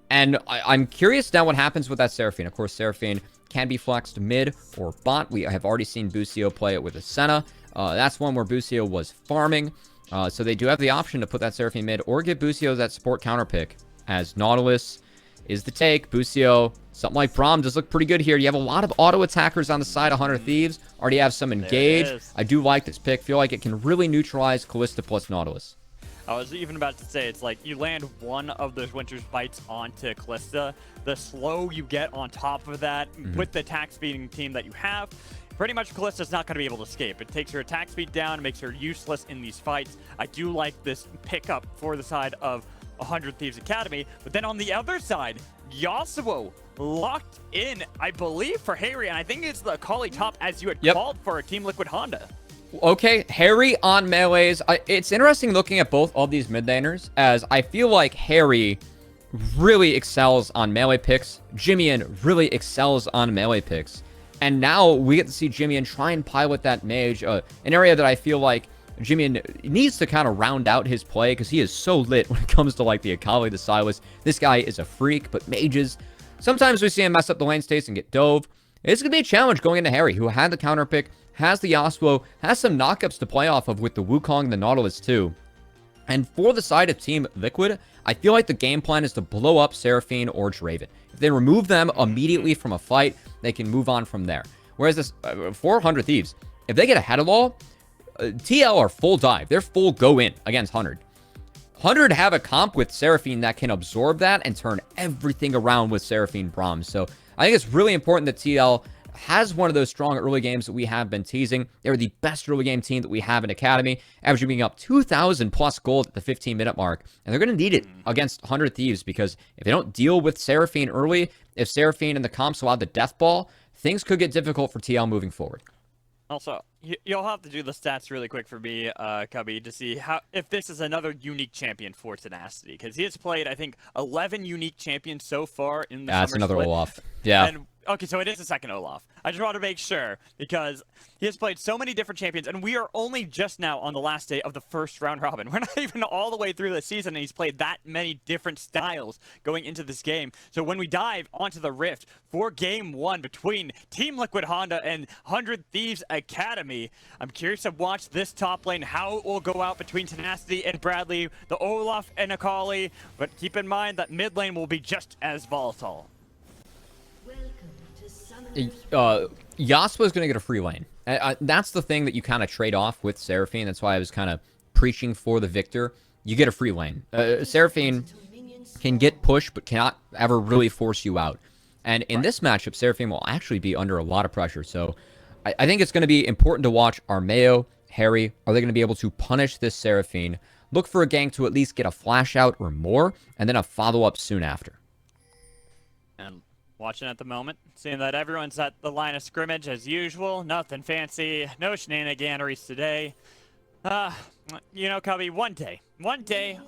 and I'm curious now what happens with that Seraphine. Of course, Seraphine can be flexed mid or bot. We have already seen Busio play it with a Senna. That's one where Busio was farming. So they do have the option to put that Seraphine mid or give Busio that support counter pick as Nautilus is the take. Busio, something like Braum does look pretty good here. You have a lot of auto attackers on the side of 100 Thieves. Already have some engage. I do like this pick. Feel like it can really neutralize Callista plus Nautilus. I was even about to say, it's like you land one of those Winter's Bites onto Callista. The slow you get on top of that with the attack speeding team that you have, pretty much Callista's not going to be able to escape. It takes her attack speed down, makes her useless in these fights. I do like this pickup for the side of 100 Thieves Academy. But then on the other side, Yasuo locked in, I believe, for Harry. And I think it's the Akali top as you had called for Team Liquid Honda. Okay, Harry on melees. It's interesting looking at both of these mid laners, as I feel like Harry really excels on melee picks. Jimmian really excels on melee picks. And now we get to see Jimmian try and pilot that mage, an area that I feel like Jimmian needs to kind of round out his play because he is so lit when it comes to like the Akali, the Sylas. This guy is a freak, but mages, sometimes we see him mess up the lane states and get dove. It's going to be a challenge going into Harry, who had the counter pick, has the Yasuo, has some knockups to play off of with the Wukong and the Nautilus too. And for the side of Team Liquid, I feel like the game plan is to blow up Seraphine or Draven. If they remove them immediately from a fight, they can move on from there. Whereas this 400 Thieves, if they get ahead of all, TL are full dive. They're full go in against 100. 100 have a comp with Seraphine that can absorb that and turn everything around with Seraphine Braum. So I think it's really important that TL has one of those strong early games that we have been teasing. They're the best early game team that we have in Academy, averaging being up 2,000 plus gold at the 15-minute mark. And they're going to need it against 100 Thieves because if they don't deal with Seraphine early, if Seraphine and the comps allow the death ball, things could get difficult for TL moving forward. Also, you'll have to do the stats really quick for me, Cubby, to see if this is another unique champion for Tenacity. Because he has played, I think, 11 unique champions so far in the summer That's another split. Olaf. Yeah. And, okay, so it is the second Olaf. I just want to make sure, because he has played so many different champions, and we are only just now on the last day of the first round robin. We're not even all the way through the season, and he's played that many different styles going into this game. So when we dive onto the Rift for Game 1 between Team Liquid Honda and 100 Thieves Academy, I'm curious to watch this top lane, how it will go out between Tenacity and Bradley, the Olaf and Akali, but keep in mind that mid lane will be just as volatile. Yasuo's going to get a free lane. That's the thing that you kind of trade off with Seraphine. That's why I was kind of preaching for the Victor. You get a free lane. Seraphine can get pushed, but cannot ever really force you out. And in this matchup, Seraphine will actually be under a lot of pressure. So I think it's going to be important to watch Armeo, Harry. Are they going to be able to punish this Seraphine? Look for a gank to at least get a flash out or more, and then a follow-up soon after. And watching at the moment, seeing that everyone's at the line of scrimmage as usual. Nothing fancy, no shenaniganeries today. You know, Cubby, one day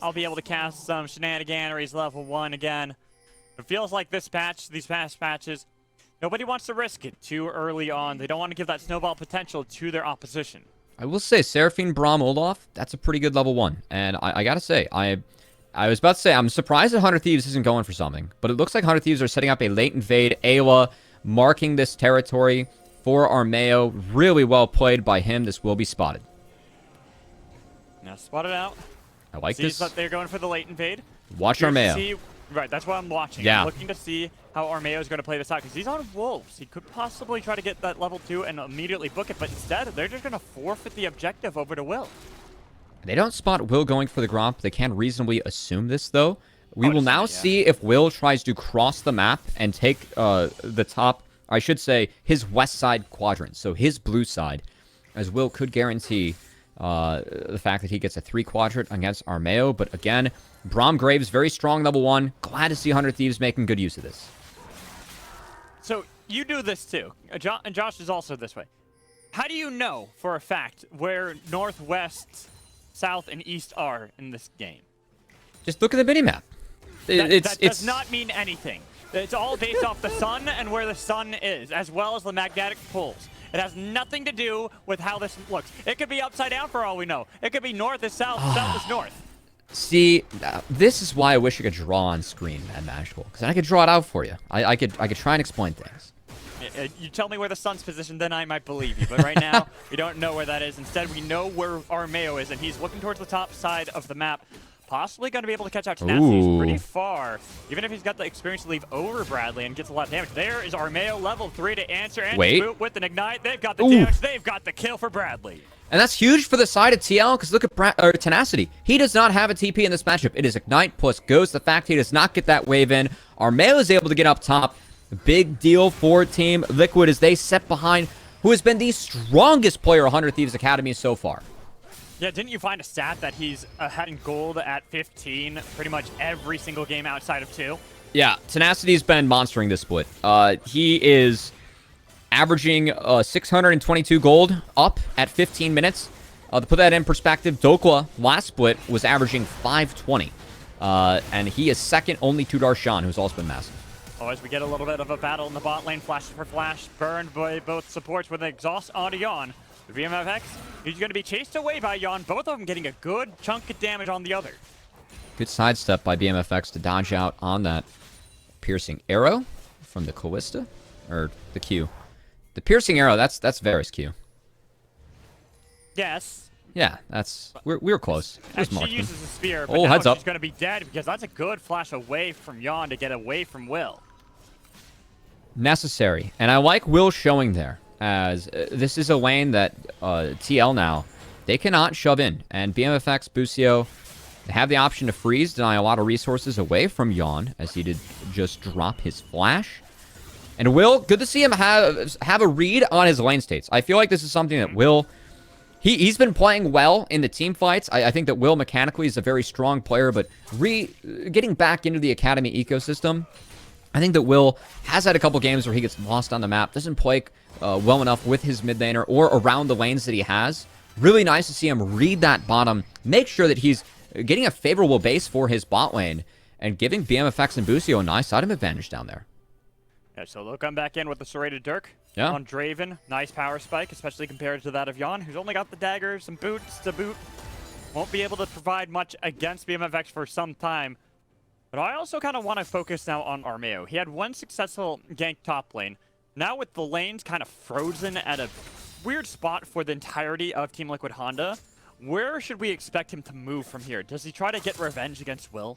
I'll be able to cast some shenaniganeries level 1 again. It feels like this patch, these past patches, nobody wants to risk it too early on. They don't want to give that snowball potential to their opposition. I will say, Seraphine, Braum, Olaf, that's a pretty good level 1. And I gotta say, I was about to say, I'm surprised that 100 Thieves isn't going for something. But it looks like 100 Thieves are setting up a late invade. Ayla marking this territory for Armeo. Really well played by him. This will be spotted. Now spotted out. I like Sees this. that they're going for the late invade. Watch Armeo. Right, that's what I'm watching. Yeah. I'm looking to see how Armeo is going to play this out, because he's on Wolves. He could possibly try to get that level 2 and immediately book it, but instead, they're just going to forfeit the objective over to Will. They don't spot Will going for the Gromp. They can reasonably assume this, though. We will now see if Will tries to cross the map and take the top, I should say, his west side quadrant, so his blue side, as Will could guarantee the fact that he gets a 3 quadrant against Armeo. But again, Braum Graves, very strong level 1. Glad to see 100 Thieves making good use of this. So you do this too, and Josh is also this way. How do you know for a fact where northwest, south, and east are in this game? Just look at the minimap. That does not mean anything. It's all based off the sun and where the sun is, as well as the magnetic poles. It has nothing to do with how this looks. It could be upside down for all we know. It could be north is south, south is north. See, this is why I wish I could draw on screen at Magical, because then I could draw it out for you. I could try and explain things. You tell me where the sun's positioned, then I might believe you. But right now, we don't know where that is. Instead, we know where Armeo is, and he's looking towards the top side of the map. Possibly going to be able to catch out Tenacity. He's pretty far. Even if he's got the experience to leave over Bradley and gets a lot of damage. There is Armeo level 3 to answer. And Boot with an Ignite. They've got the damage. They've got the kill for Bradley. And that's huge for the side of TL, because look at Tenacity. He does not have a TP in this matchup. It is Ignite plus Ghost. The fact he does not get that wave in. Armeo is able to get up top. Big deal for Team Liquid as they set behind who has been the strongest player on 100 Thieves Academy so far. Yeah, didn't you find a stat that he's had in gold at 15 pretty much every single game outside of 2? Yeah, Tenacity's been monstering this split. He is averaging 622 gold up at 15 minutes. To put that in perspective, Dokla last split was averaging 520. And he is second only to Darshan, who's also been massive. Oh, as we get a little bit of a battle in the bot lane, flash for flash, burned by both supports with an exhaust onto Yon. The BMFX, he's going to be chased away by Yon, both of them getting a good chunk of damage on the other. Good sidestep by BMFX to dodge out on that piercing arrow from the Callista, or the Q. The piercing arrow, that's Varus Q. Yes. Yeah, that's we were close. And she uses the spear, but now heads up. She's going to be dead because that's a good flash away from Yon to get away from Will. Necessary, and I like Will showing there, as this is a lane that TL now, they cannot shove in, and BMFX, Busio, they have the option to freeze, deny a lot of resources away from Yon, as he did just drop his flash. And Will, good to see him have a read on his lane states. I feel like this is something that Will, he's been playing well in the team fights. I think that Will mechanically is a very strong player, but getting back into the Academy ecosystem, I think that Will has had a couple games where he gets lost on the map, doesn't play well enough with his mid laner or around the lanes that he has. Really nice to see him read that bottom, make sure that he's getting a favorable base for his bot lane, and giving BMFX and Busio a nice item advantage down there. Yeah, so they'll come back in with the serrated Dirk Yeah. on Draven. Nice power spike, especially compared to that of Yon, who's only got the daggers, some boots to boot. Won't be able to provide much against BMFX for some time. But I also kind of want to focus now on Armeo. He had one successful gank top lane. Now with the lanes kind of frozen at a weird spot for the entirety of Team Liquid Honda, where should we expect him to move from here? Does he try to get revenge against Will?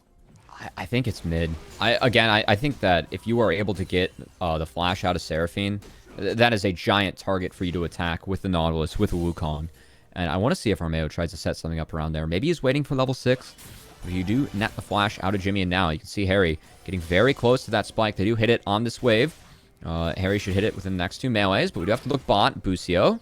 I think it's mid. I think that if you are able to get the flash out of Seraphine, that is a giant target for you to attack with the Nautilus, with the Wukong. And I want to see if Armeo tries to set something up around there. Maybe he's waiting for level 6. But you do net the flash out of Jimmy, and now you can see Harry getting very close to that spike. They do hit it on this wave. Harry should hit it within the next 2 melees, but we do have to look bot. Busio.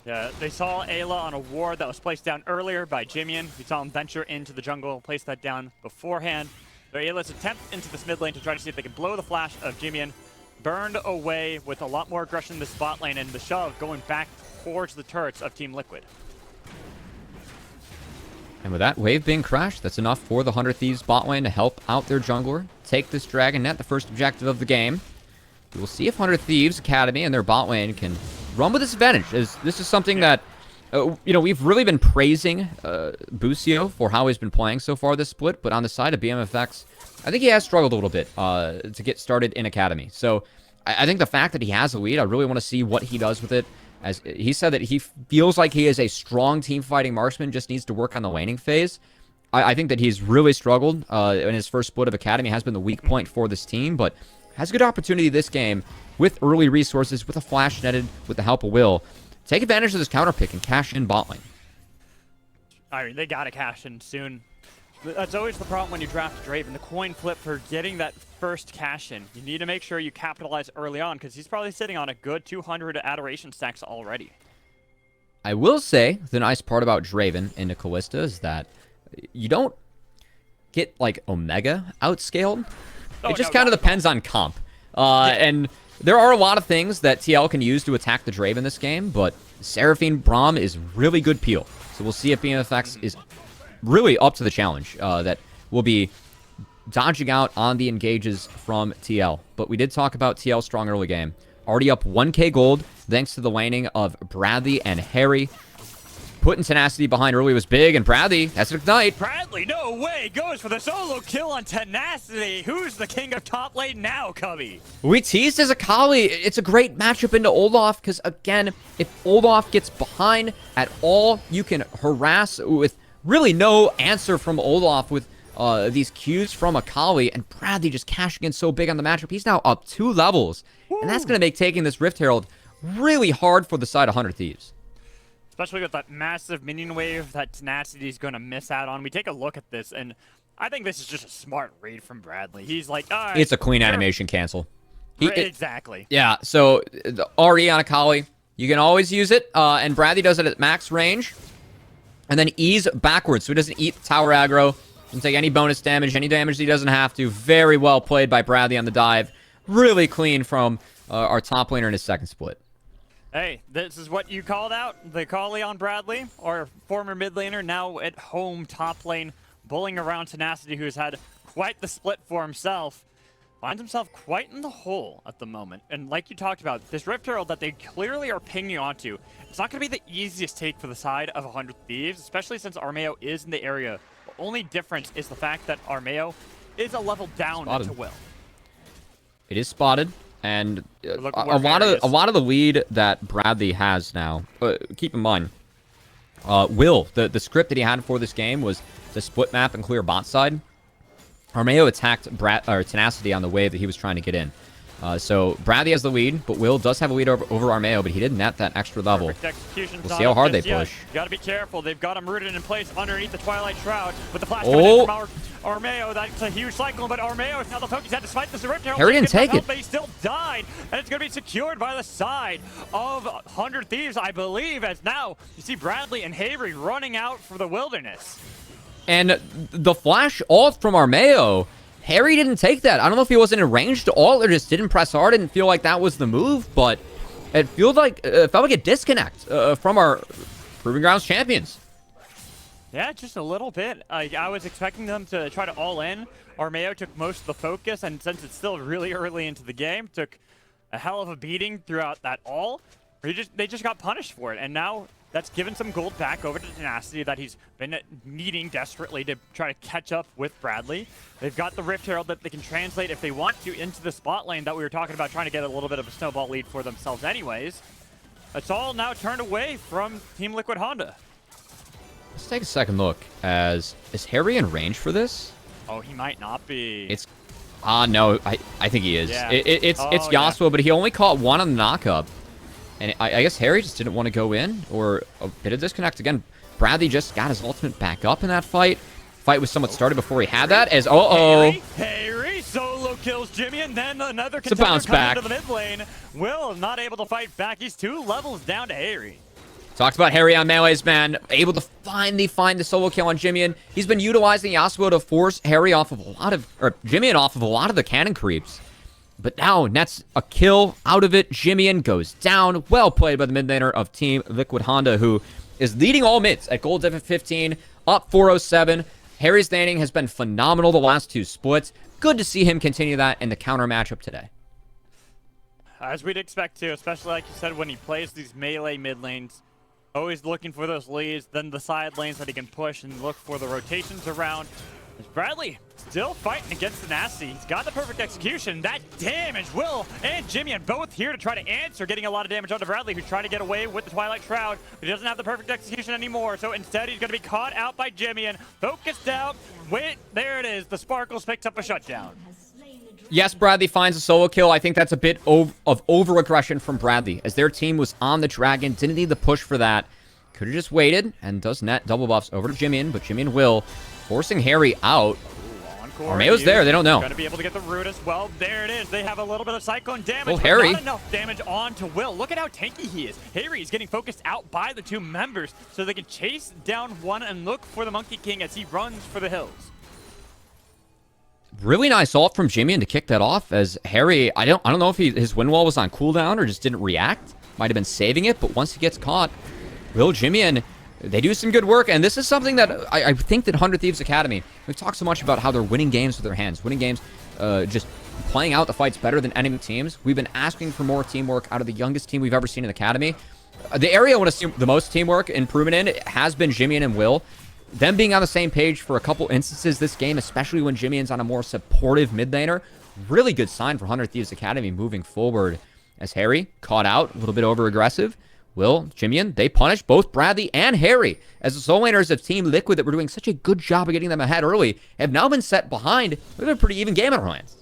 Yeah, they saw Ayla on a ward that was placed down earlier by Jimian. We saw him venture into the jungle, place that down beforehand. So Ayla's attempt into this mid lane to try to see if they can blow the flash of Jimian. Burned away with a lot more aggression in the spot lane, and the shove going back towards the turrets of Team Liquid. And with that wave being crashed, that's enough for the 100 Thieves bot lane to help out their jungler, take this Dragon Net, the first objective of the game. We will see if 100 Thieves Academy and their bot lane can run with this advantage, as this is something that, we've really been praising Busio for how he's been playing so far this split, but on the side of BMFX, I think he has struggled a little bit to get started in Academy. So I think the fact that he has a lead, I really want to see what he does with it. As he said that he feels like he is a strong team fighting marksman, just needs to work on the laning phase. I think that he's really struggled in his first split of Academy, has been the weak point for this team, but has a good opportunity this game with early resources, with a flash netted, with the help of Will. Take advantage of this counter pick and cash in bot lane. I mean, they gotta cash in soon. That's always the problem when you draft Draven, the coin flip for getting that first cash in. You need to make sure you capitalize early on, because he's probably sitting on a good 200 adoration stacks already. I will say the nice part about Draven into Callista is that you don't get like Omega outscaled. It just kind of depends on comp. And there are a lot of things that TL can use to attack the Draven in this game, but Seraphine Braum is really good peel. So we'll see if BMFX is really up to the challenge that will be dodging out on the engages from TL. But we did talk about TL strong early game. Already up 1k gold thanks to the laning of Bradley and Harry. Putting Tenacity behind early was big, and Bradley has to ignite. Bradley, no way, goes for the solo kill on Tenacity. Who's the king of top lane now, Cubby? We teased as Akali. It's a great matchup into Olaf, because again, if Olaf gets behind at all, you can harass with really no answer from Olaf with these Qs from Akali, and Bradley just cashing in so big on the matchup. He's now up 2 levels, and that's going to make taking this Rift Herald really hard for the side of 100 Thieves. Especially with that massive minion wave that Tenacity is going to miss out on. We take a look at this, and I think this is just a smart read from Bradley. He's like, all right. It's a clean animation cancel. Exactly. Yeah, so the RE on Akali, you can always use it, and Bradley does it at max range, and then ease backwards so he doesn't eat tower aggro, doesn't take any bonus damage, any damage he doesn't have to. Very well played by Bradley on the dive. Really clean from our top laner in his second split. Hey, this is what you called out, the call on Bradley, our former mid laner, now at home top lane, bullying around Tenacity, who's had quite the split for himself. Finds himself quite in the hole at the moment. And like you talked about, this Rift Herald that they clearly are pinging onto, it's not going to be the easiest take for the side of 100 Thieves, especially since Armeo is in the area. The only difference is the fact that Armeo is a level down to Will. It is spotted. And a lot of the lead that Bradley has now, keep in mind, Will, the script that he had for this game was to split map and clear bot side. Armeo attacked Tenacity on the wave that he was trying to get in. So Bradley has the lead, but Will does have a lead over Armeo, but he didn't net that extra level. We'll see how hard they push. You gotta be careful. They've got him rooted in place underneath the Twilight Shroud with the flash coming in from Armeo. That's a huge cycle, but Armeo is now the focus. Had to fight this Rift Herald. Harry didn't take it. But he still died, and it's gonna be secured by the side of 100 Thieves, I believe, as now you see Bradley and Harry running out for the wilderness. And the flash ult from Armeo, Harry didn't take that. I don't know if he wasn't in range to ult or just didn't press hard. Didn't feel like that was the move, but it felt like a disconnect from our Proving Grounds champions. Yeah, just a little bit. I was expecting them to try to all in. Armeo took most of the focus, and since it's still really early into the game, took a hell of a beating throughout that all. They just got punished for it, and now that's given some gold back over to Tenacity that he's been needing desperately to try to catch up with Bradley. They've got the Rift Herald that they can translate if they want to into the spot lane that we were talking about, trying to get a little bit of a snowball lead for themselves anyways. It's all now turned away from Team Liquid Honda. Let's take a second look. Is Harry in range for this? Oh, he might not be. It's no, I think he is. Yeah. It's Yasuo, but he only caught one on the knockup. And I guess Harry just didn't want to go in, or a bit of disconnect. Again, Bradley just got his ultimate back up in that fight. Fight was somewhat started before he had that, as Harry solo kills Jimmy, and then another it's a bounce back. Into the mid lane. Will not able to fight back. He's 2 levels down to Harry. Talked about Harry on melees, man. Able to finally find the solo kill on Jimmy. He's been utilizing Yasuo to force Harry off of Jimmy off of a lot of the cannon creeps. But now nets a kill out of it. Jimmy goes down. Well played by the mid laner of Team Liquid Honda, who is leading all mids at gold div at 15, up 407. Harry's laning has been phenomenal the last 2 splits. Good to see him continue that in the counter matchup today. As we'd expect to, especially like you said, when he plays these melee mid lanes. Always looking for those leads, then the side lanes that he can push and look for the rotations around. As Bradley still fighting against the Nasty. He's got the perfect execution. That damage, Will and Jimmy are both here to try to answer, getting a lot of damage onto Bradley, who's trying to get away with the Twilight Shroud, but he doesn't have the perfect execution anymore, so instead he's going to be caught out by Jimmy and focused out. Wait, there it is. The Sparkles picked up a shutdown. Yes, Bradley finds a solo kill. I think that's a bit of over-aggression from Bradley, as their team was on the Dragon, didn't need the push for that. Could have just waited, and does net double buffs over to Jimmy, but Jimmy Will forcing Harry out. Armeo's there, they don't know. Going to be able to get the root as well. There it is. They have a little bit of Cyclone damage, oh, but Harry. Not enough damage onto Will. Look at how tanky he is. Harry is getting focused out by the 2 members, so they can chase down one and look for the Monkey King as he runs for the hills. Really nice ult from Jimmy to kick that off, as Harry, I don't know if his wind wall was on cooldown or just didn't react. Might have been saving it, but once he gets caught, Will Jimmy They do some good work, and this is something that I think that 100 Thieves Academy, we've talked so much about how they're winning games with their hands, winning games, just playing out the fights better than enemy teams. We've been asking for more teamwork out of the youngest team we've ever seen in the Academy. The area I want to see the most teamwork improvement in has been Jimmy and Will. Them being on the same page for a couple instances this game, especially when Jimmy's on a more supportive mid laner, really good sign for 100 Thieves Academy moving forward. As Harry caught out, a little bit over-aggressive. Will, Jimmy, they punished both Bradley and Harry, as the soul laners of Team Liquid that were doing such a good job of getting them ahead early have now been set behind with a pretty even game in our hands.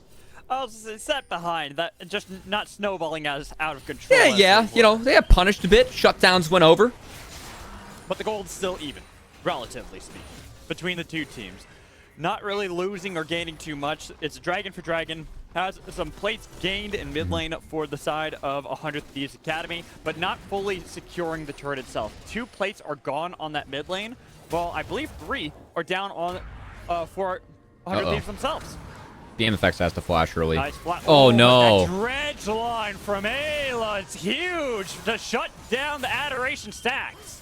I was set behind, that just not snowballing as out of control. Yeah, you know, they have punished a bit. Shutdowns went over. But the gold's still even, relatively speaking, between the two teams. Not really losing or gaining too much. It's dragon for dragon. Has some plates gained in mid lane for the side of 100 Thieves Academy, but not fully securing the turret itself. 2 plates are gone on that mid lane, while I believe 3 are down on for 100 Thieves themselves. BMFX has to flash early. Nice oh no. That dredge line from Ayla, it's huge to shut down the adoration stacks.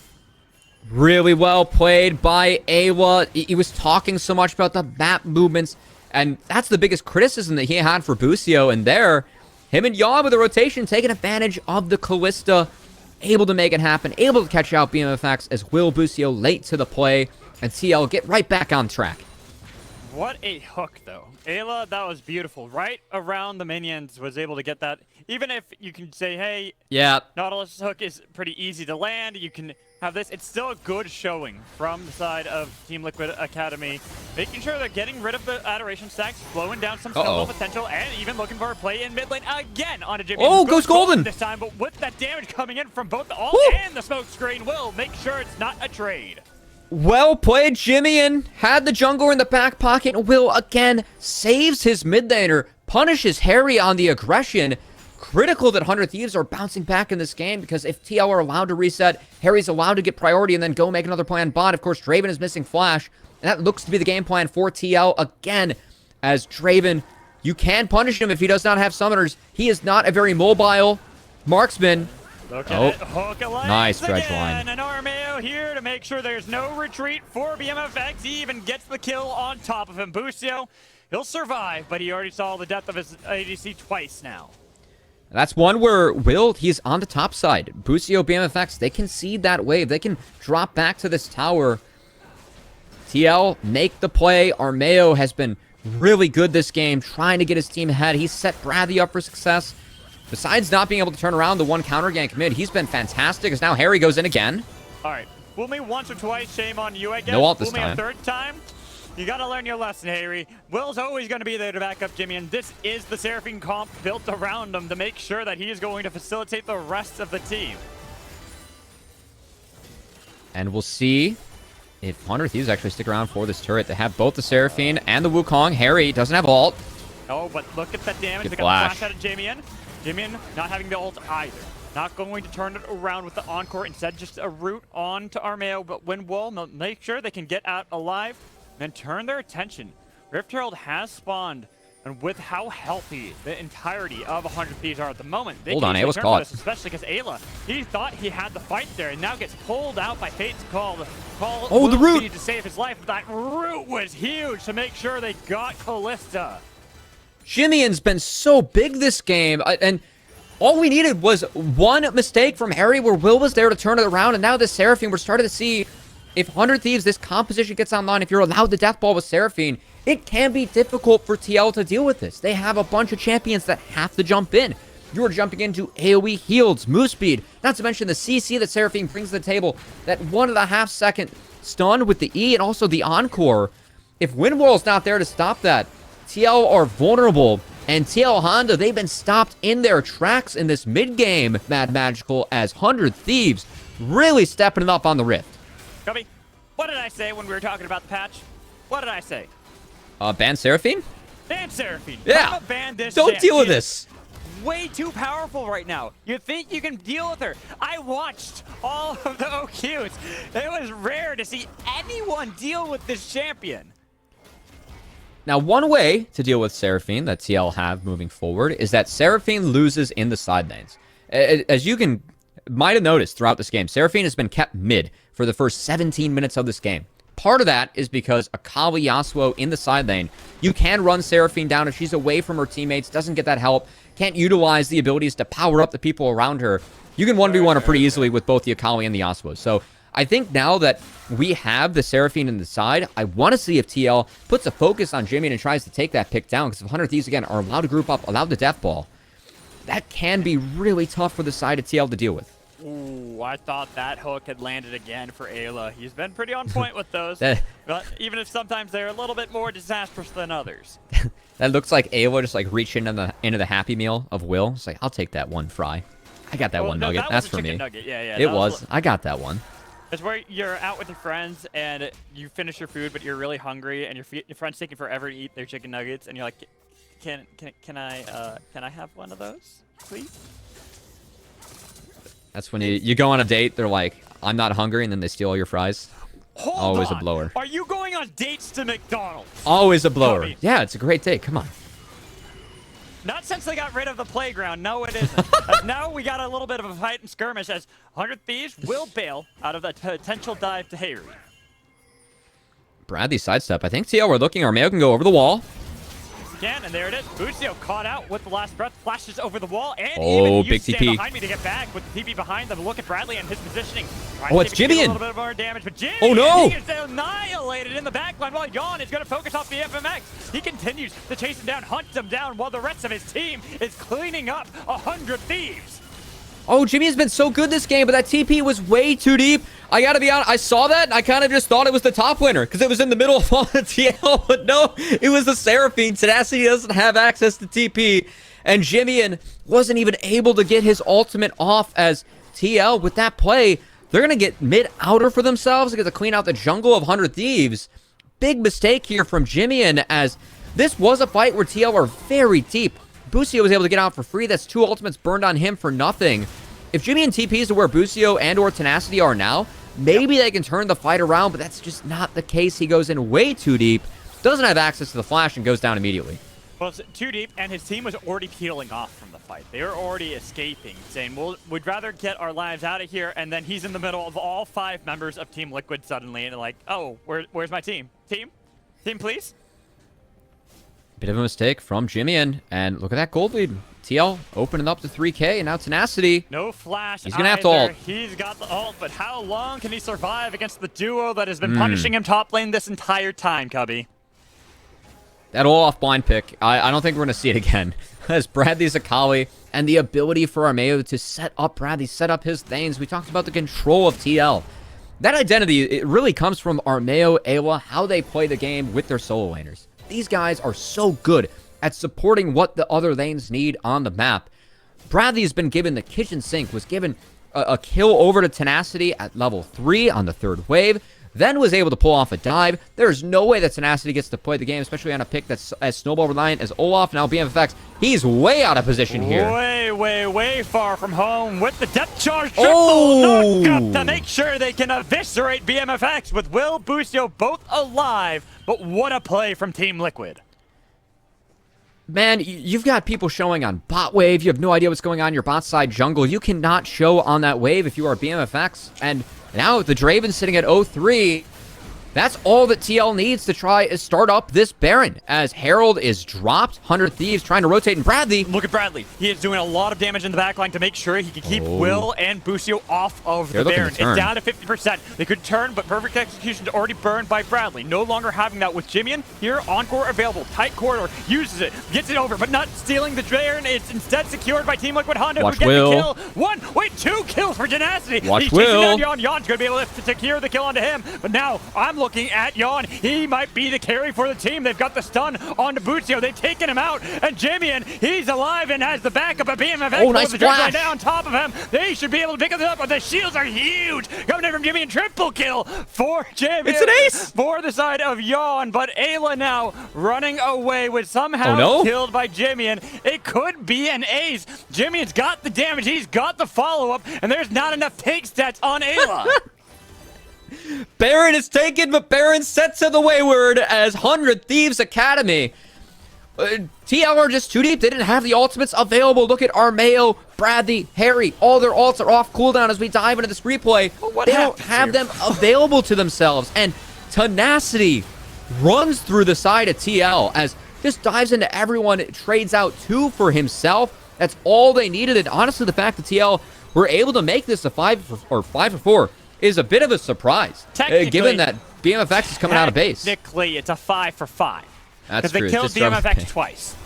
Really well played by Awa. He was talking so much about the map movements, and that's the biggest criticism that he had for Busio. And there, him and Yaw with the rotation, taking advantage of the Callista, able to make it happen, able to catch out BMFX as Will Busio late to the play, and TL get right back on track. What a hook, though. Ayla, that was beautiful. Right around the minions, was able to get that. Even if you can say, hey, yeah, Nautilus' hook is pretty easy to land, you can have this. It's still a good showing from the side of Team Liquid Academy, making sure they're getting rid of the adoration stacks, slowing down some snowball potential, and even looking for a play in mid lane again on a Jimmy. Oh, goes golden this time, but with that damage coming in from both the ult and the smoke screen, will make sure it's not a trade. Well played, Jimmy, had the jungler in the back pocket. Will again saves his mid laner, punishes Harry on the aggression. Critical that 100 Thieves are bouncing back in this game, because if TL are allowed to reset, Harry's allowed to get priority and then go make another play on bot. Of course, Draven is missing Flash, and that looks to be the game plan for TL again, as Draven, you can punish him if he does not have summoners. He is not a very mobile marksman. Look at it. Hook nice dredge line. And Armeo here to make sure there's no retreat for BMFX. He even gets the kill on top of him. Busio, he'll survive, but he already saw the death of his ADC twice now. That's one where Will, he's on the top side. Busio, BMFX, they can seed that wave. They can drop back to this tower. TL, make the play. Armeo has been really good this game, trying to get his team ahead. He's set Bradley up for success. Besides not being able to turn around the one counter gank mid, he's been fantastic, as now Harry goes in again. All right, fool me once or twice, shame on you, I guess. No ult this fool me time. A third time. You gotta learn your lesson, Harry. Will's always gonna be there to back up Jimmy, and this is the Seraphine comp built around him to make sure that he is going to facilitate the rest of the team. And we'll see if 100 Thieves actually stick around for this turret. They have both the Seraphine and the Wukong. Harry doesn't have ult. Oh, but look at that damage. Good They got the flash. flash out of Jamian. Jamian not having the ult either. Not going to turn it around with the Encore. Instead, just a route on to Armeo. But when Will, make sure they can get out alive, then turn their attention. Rift Herald has spawned, and with how healthy the entirety of 100 Thieves are at the moment, they Hold can on, easily Ayla's turn caught. for this, especially because Ayla, he thought he had the fight there, and now gets pulled out by Fate's call. Oh, the root! To save his life. That root was huge to make sure they got Callista. Jimmy's been so big this game, and all we needed was one mistake from Harry where Will was there to turn it around, and now the Seraphine, we're starting to see if 100 Thieves, this composition gets online, if you're allowed the death ball with Seraphine, it can be difficult for TL to deal with this. They have a bunch of champions that have to jump in. You're jumping into AoE heals, move speed, not to mention the CC that Seraphine brings to the table, that 1.5 second stun with the E and also the Encore. If Windwall's not there to stop that, TL are vulnerable, and TL Honda, they've been stopped in their tracks in this mid-game, Mad Magical, as 100 Thieves really stepping it up on the Rift. Cubby, what did I say when we were talking about the patch? What did I say? Ban Seraphine? Ban Seraphine. Yeah. Ban this Don't champ. deal with She this. is way too powerful right now. You think you can deal with her? I watched all of the OQs. It was rare to see anyone deal with this champion. Now, one way to deal with Seraphine that TL have moving forward is that Seraphine loses in the side lanes. As you can might have noticed throughout this game, Seraphine has been kept mid for the first 17 minutes of this game. Part of that is because Akali Yasuo in the side lane, you can run Seraphine down if she's away from her teammates, doesn't get that help, can't utilize the abilities to power up the people around her. You can 1v1 her pretty easily with both the Akali and the Yasuo. So I think now that we have the Seraphine in the side, I want to see if TL puts a focus on Jimmy and tries to take that pick down, because if 100 Thieves, again, are allowed to group up, allowed to death ball, that can be really tough for the side of TL to deal with. Ooh, I thought that hook had landed again for Ayla. He's been pretty on point with those, but even if sometimes they're a little bit more disastrous than others. That looks like Ayla just like reaching into the Happy Meal of Will. It's like, I'll take that one fry. I got that one nugget. That's for me. Nugget. Yeah, it was. I got that one. It's where you're out with your friends and you finish your food, but you're really hungry, and your friend's taking forever to eat their chicken nuggets, and you're like, can I have one of those, please? That's when you go on a date, they're like, I'm not hungry, and then they steal all your fries. Always a blower. Are you going on dates to McDonald's? Always a blower. Yeah, it's a great date. Come on. Not since they got rid of the playground. No, it isn't. Now we got a little bit of a fight and skirmish as 100 Thieves will bail out of the potential dive to Hayri. Bradley sidestep. I think TL, we're looking. Armeo can go over the wall. Again, and there it is. Bucio caught out with the last breath, flashes over the wall, and even big TP behind me to get back with the TP behind them. Look at Bradley and his positioning. Oh, it's Jimmy. A little bit more damage, but Jimmy, oh no! He is annihilated in the backline while Yawn is going to focus off the FMX. He continues to chase him down, hunt him down, while the rest of his team is cleaning up 100 Thieves. Oh, Jimmy has been so good this game, but that TP was way too deep. I gotta be honest, I saw that, and I kind of just thought it was the top winner, because it was in the middle of all the TL, but no, it was the Seraphine. Tenacity doesn't have access to TP, and Jimmy wasn't even able to get his ultimate off, as TL, with that play, they're gonna get mid-outer for themselves, they get to clean out the jungle of 100 Thieves. Big mistake here from Jimmy, as this was a fight where TL were very deep. Bucio was able to get out for free. That's 2 ultimates burned on him for nothing. If Jimmy and TP is to where Bucio and or Tenacity are now, maybe they can turn the fight around, but that's just not the case. He goes in way too deep, doesn't have access to the flash, and goes down immediately. Well, it's too deep, and his team was already peeling off from the fight. They were already escaping, saying, we'd rather get our lives out of here, and then he's in the middle of all 5 members of Team Liquid suddenly, and like, oh, where's my team? Team, please? Bit of a mistake from Jimmy, and look at that gold lead. TL opening up to 3K, and now Tenacity. No flash. He's gonna have to ult. He's got the ult, but how long can he survive against the duo that has been punishing him top lane this entire time, Cubby? That Olaf blind pick, I don't think we're gonna see it again. As Bradley's Akali, and the ability for Armeo to set up Bradley, set up his things. We talked about the control of TL. That identity, it really comes from Armeo, Ayla, how they play the game with their solo laners. These guys are so good at supporting what the other lanes need on the map. Bradley has been given the kitchen sink, was given a kill over to Tenacity at level 3 on the 3rd wave, then was able to pull off a dive. There's no way that Tenacity gets to play the game, especially on a pick that's as snowball reliant as Olaf. Now BMFX, he's way out of position here. Way far from home with the depth charge triple knock up to make sure they can eviscerate BMFX with Will, Bucio both alive. But what a play from Team Liquid. Man, you've got people showing on bot wave. You have no idea what's going on in your bot side jungle. You cannot show on that wave if you are BMFX. And now the Draven sitting at 0-3. That's all that TL needs to try is start up this Baron. As Herald is dropped, 100 Thieves trying to rotate, and Bradley. Look at Bradley. He is doing a lot of damage in the backline to make sure he can keep Will and Bucio off of the Baron. It's down to 50%. They could turn, but perfect execution is already burned by Bradley. No longer having that with Jimmy here. Encore available. Tight corridor. Uses it. Gets it over, but not stealing the Baron. It's instead secured by Team Liquid Honda. Watch who get Will. the kill. 2 kills for Tenacity. Watch He's Will. chasing down Yawn. Yawn's going to be able to secure the kill onto him. But now I'm looking at Yawn. He might be the carry for the team. They've got the stun onto Bucio. They've taken him out. And Jimian, he's alive and has the backup of BMFX. Oh, nice the flash. down on top of him. They should be able to pick it up, but the shields are huge. Coming in from Jimian. Triple kill for Jimian. It's an ace. For the side of Yawn, but Ayla now running away with somehow killed by Jimian. It could be an ace. Jimian's got the damage. He's got the follow-up, and there's not enough take stats on Ayla. Baron is taken, but Baron sets to the wayward as 100 Thieves Academy. TL are just too deep. They didn't have the ultimates available. Look at Armeo, Bradley, Harry. All their ults are off cooldown as we dive into this replay. They don't have them available to themselves. And Tenacity runs through the side of TL as just dives into everyone, trades out 2 for himself. That's all they needed. And honestly, the fact that TL were able to make this a 5 for 4 is a bit of a surprise, given that BMFX is coming out of base. Technically, it's a 5 for 5. That's true. Because they killed BMFX twice.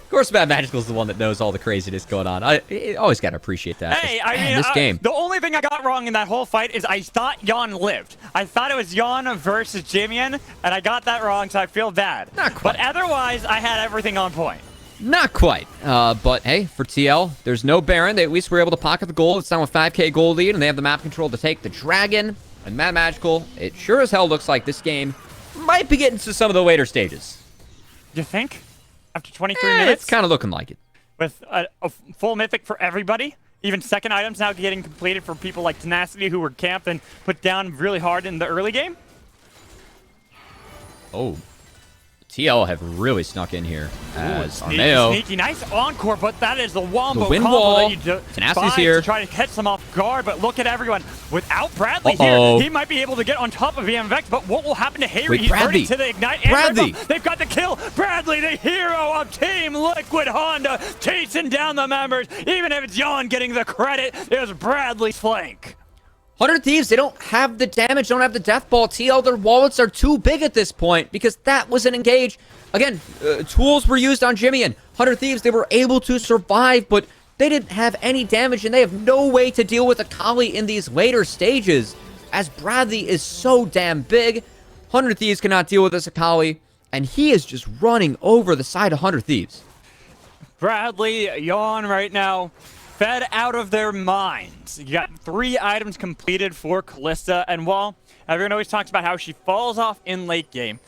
Of course, Mad Magical is the one that knows all the craziness going on. I always got to appreciate that. Hey, I mean, this game. The only thing I got wrong in that whole fight is I thought Yon lived. I thought it was Yon versus Jimian, and I got that wrong, so I feel bad. Not quite. But otherwise, I had everything on point. Not quite. But hey, for TL, there's no Baron. They at least were able to pocket the gold. It's now a 5k gold lead, and they have the map control to take the Dragon. And Mad Magical, it sure as hell looks like this game might be getting to some of the later stages. You think? After 23 minutes? It's kind of looking like it. With a full mythic for everybody? Even second items now getting completed for people like Tenacity who were camped and put down really hard in the early game? Oh. TL have really snuck in here as Sneaky, Armeo. sneaky, nice encore, but that is the wombo The wind combo wall. that you do. Tenacity's here. To try to catch them off guard, but look at everyone. Without Bradley Uh-oh. here, he might be able to get on top of BMVX, but what will happen to Harry? Wait, He's Bradley. burning to the Ignite. Bradley. And they've got the kill. Bradley, the hero of Team Liquid Honda, chasing down the members. Even if it's Yon getting the credit, it was Bradley's flank. 100 Thieves, they don't have the damage, don't have the death ball. TL, their wallets are too big at this point because that was an engage. Again, tools were used on Jimmy, and 100 Thieves, they were able to survive, but they didn't have any damage, and they have no way to deal with Akali in these later stages, as Bradley is so damn big. 100 Thieves cannot deal with this Akali, and he is just running over the side of 100 Thieves. Bradley, Yon right now, fed out of their minds. You got 3 items completed for Kalista, and while everyone always talks about how she falls off in late game,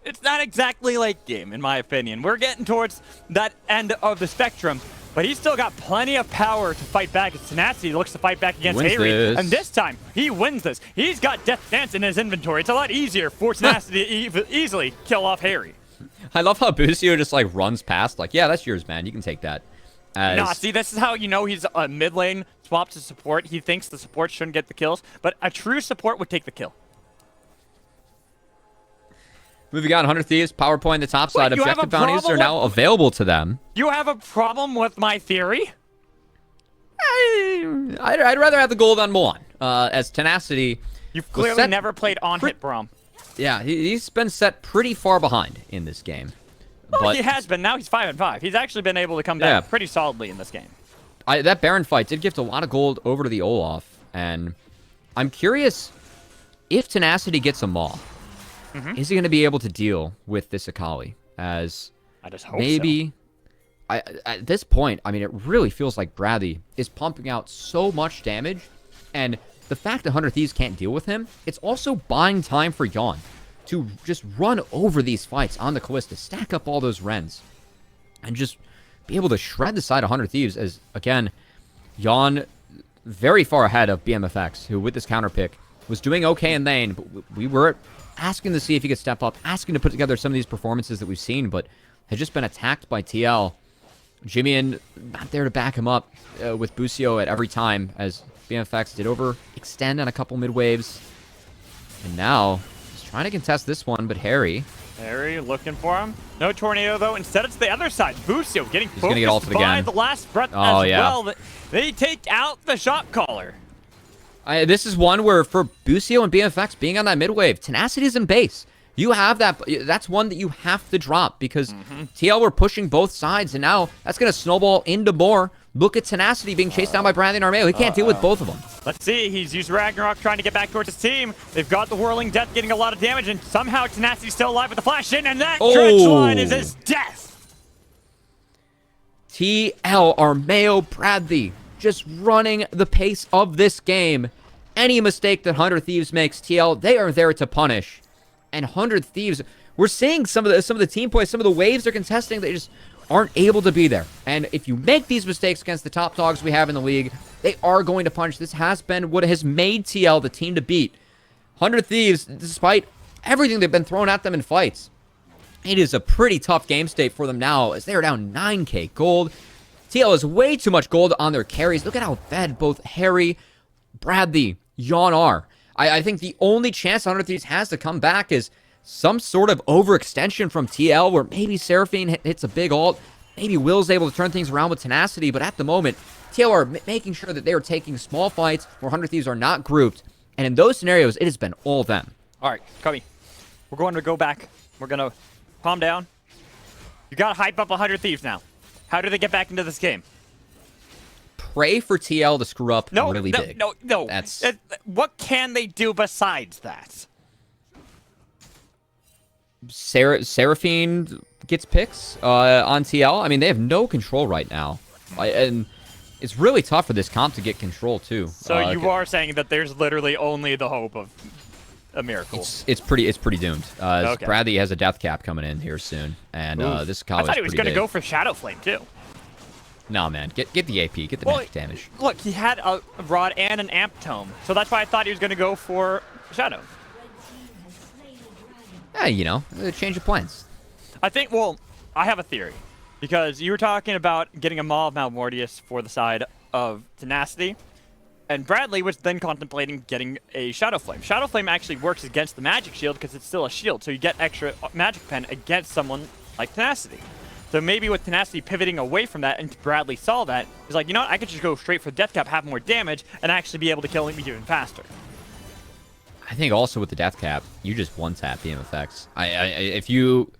it's not exactly late game, in my opinion. We're getting towards that end of the spectrum, but he's still got plenty of power to fight back. As Tenacity looks to fight back against Harry, and this time, he wins this. He's got Death Dance in his inventory. It's a lot easier for Tenacity to easily kill off Harry. I love how Busio just, like, runs past, like, yeah, that's yours, man. You can take that. Nah, see, this is how you know he's a mid lane swap to support. He thinks the support shouldn't get the kills, but a true support would take the kill. Moving on, 100 Thieves, PowerPoint, the top side. Wait, Objective bounties are now available to them. You have a problem with my theory? I'd rather have the gold on Mulan. As Tenacity... You've clearly never played on-hit Braum. Yeah, he's been set pretty far behind in this game. Well, but he has been. Now he's 5-5. He's actually been able to come back pretty solidly in this game. That Baron fight did gift a lot of gold over to the Olaf, and I'm curious if Tenacity gets a Maw. Is he going to be able to deal with this Akali? As I just hope maybe so. At this point, I mean, it really feels like Bradley is pumping out so much damage, and the fact that 100 Thieves can't deal with him, it's also buying time for Yon to just run over these fights on the Kalista, stack up all those Rens, and just be able to shred the side of 100 Thieves as, again, Yon very far ahead of BMFX, who with this counter pick was doing okay in lane, but we were asking to see if he could step up, asking to put together some of these performances that we've seen, but has just been attacked by TL. Jimian not there to back him up with Busio at every time, as BMFX did overextend on a couple mid waves. And now, he's trying to contest this one, but Harry looking for him. No tornado, though. Instead, it's the other side. Busio getting gonna get focused ulted by again. the last breath Oh, as yeah. well. They take out the shot caller. This is one where, for Busio and BMFX being on that mid wave, Tenacity is in base. You have that. That's one that you have to drop because TL were pushing both sides, and now that's going to snowball into more. Look at Tenacity being chased down by Bradley and Armeo. He can't deal with both of them. Let's see. He's used Ragnarok trying to get back towards his team. They've got the Whirling Death getting a lot of damage, and somehow Tenacity's still alive with the flash in, and that dredge line is his death. TL, Armeo, Bradley just running the pace of this game. Any mistake that 100 Thieves makes, TL, they are there to punish. And 100 Thieves, we're seeing some of the team plays, some of the waves they're contesting, they just aren't able to be there. And if you make these mistakes against the top dogs we have in the league, they are going to punish. This has been what has made TL the team to beat. 100 Thieves, despite everything they've been thrown at them in fights, It is a pretty tough game state for them now as they are down 9k gold. TL has way too much gold on their carries. Look at how fed both Harry, Bradley, Yon are. I think the only chance 100 Thieves has to come back is some sort of overextension from TL where maybe Seraphine hits a big ult. Maybe Will's able to turn things around with tenacity, but at the moment, TL are making sure that they are taking small fights where 100 Thieves are not grouped. And in those scenarios, it has been all them. All right, Cubby. We're going to go back. We're going to calm down. You got to hype up 100 Thieves now. How do they get back into this game? Pray for TL to screw up really big. No. That's... What can they do besides that? Seraphine gets picks on TL. I mean, they have no control right now. And it's really tough for this comp to get control, too. So you are saying that there's literally only the hope of a miracle. It's pretty doomed. Okay. Bradley has a death cap coming in here soon. And this Kali I thought he was going to go for Shadow Flame, too. No, man. Get the AP. Get the magic damage. Look, he had a Rod and an Amp Tome. So that's why I thought he was going to go for Shadow. Yeah, you know, change of plans. I think, well, I have a theory. Because you were talking about getting a Maw of Malmortius for the side of Tenacity. And Bradley was then contemplating getting a Shadow Flame. Shadow Flame actually works against the Magic Shield because it's still a shield. So you get extra Magic Pen against someone like Tenacity. So maybe with Tenacity pivoting away from that, and Bradley saw that, he's like, you know what, I could just go straight for Death Cap, have more damage, and actually be able to kill him even faster. I think also with the Death Cap, you just one-tap BM effects. If you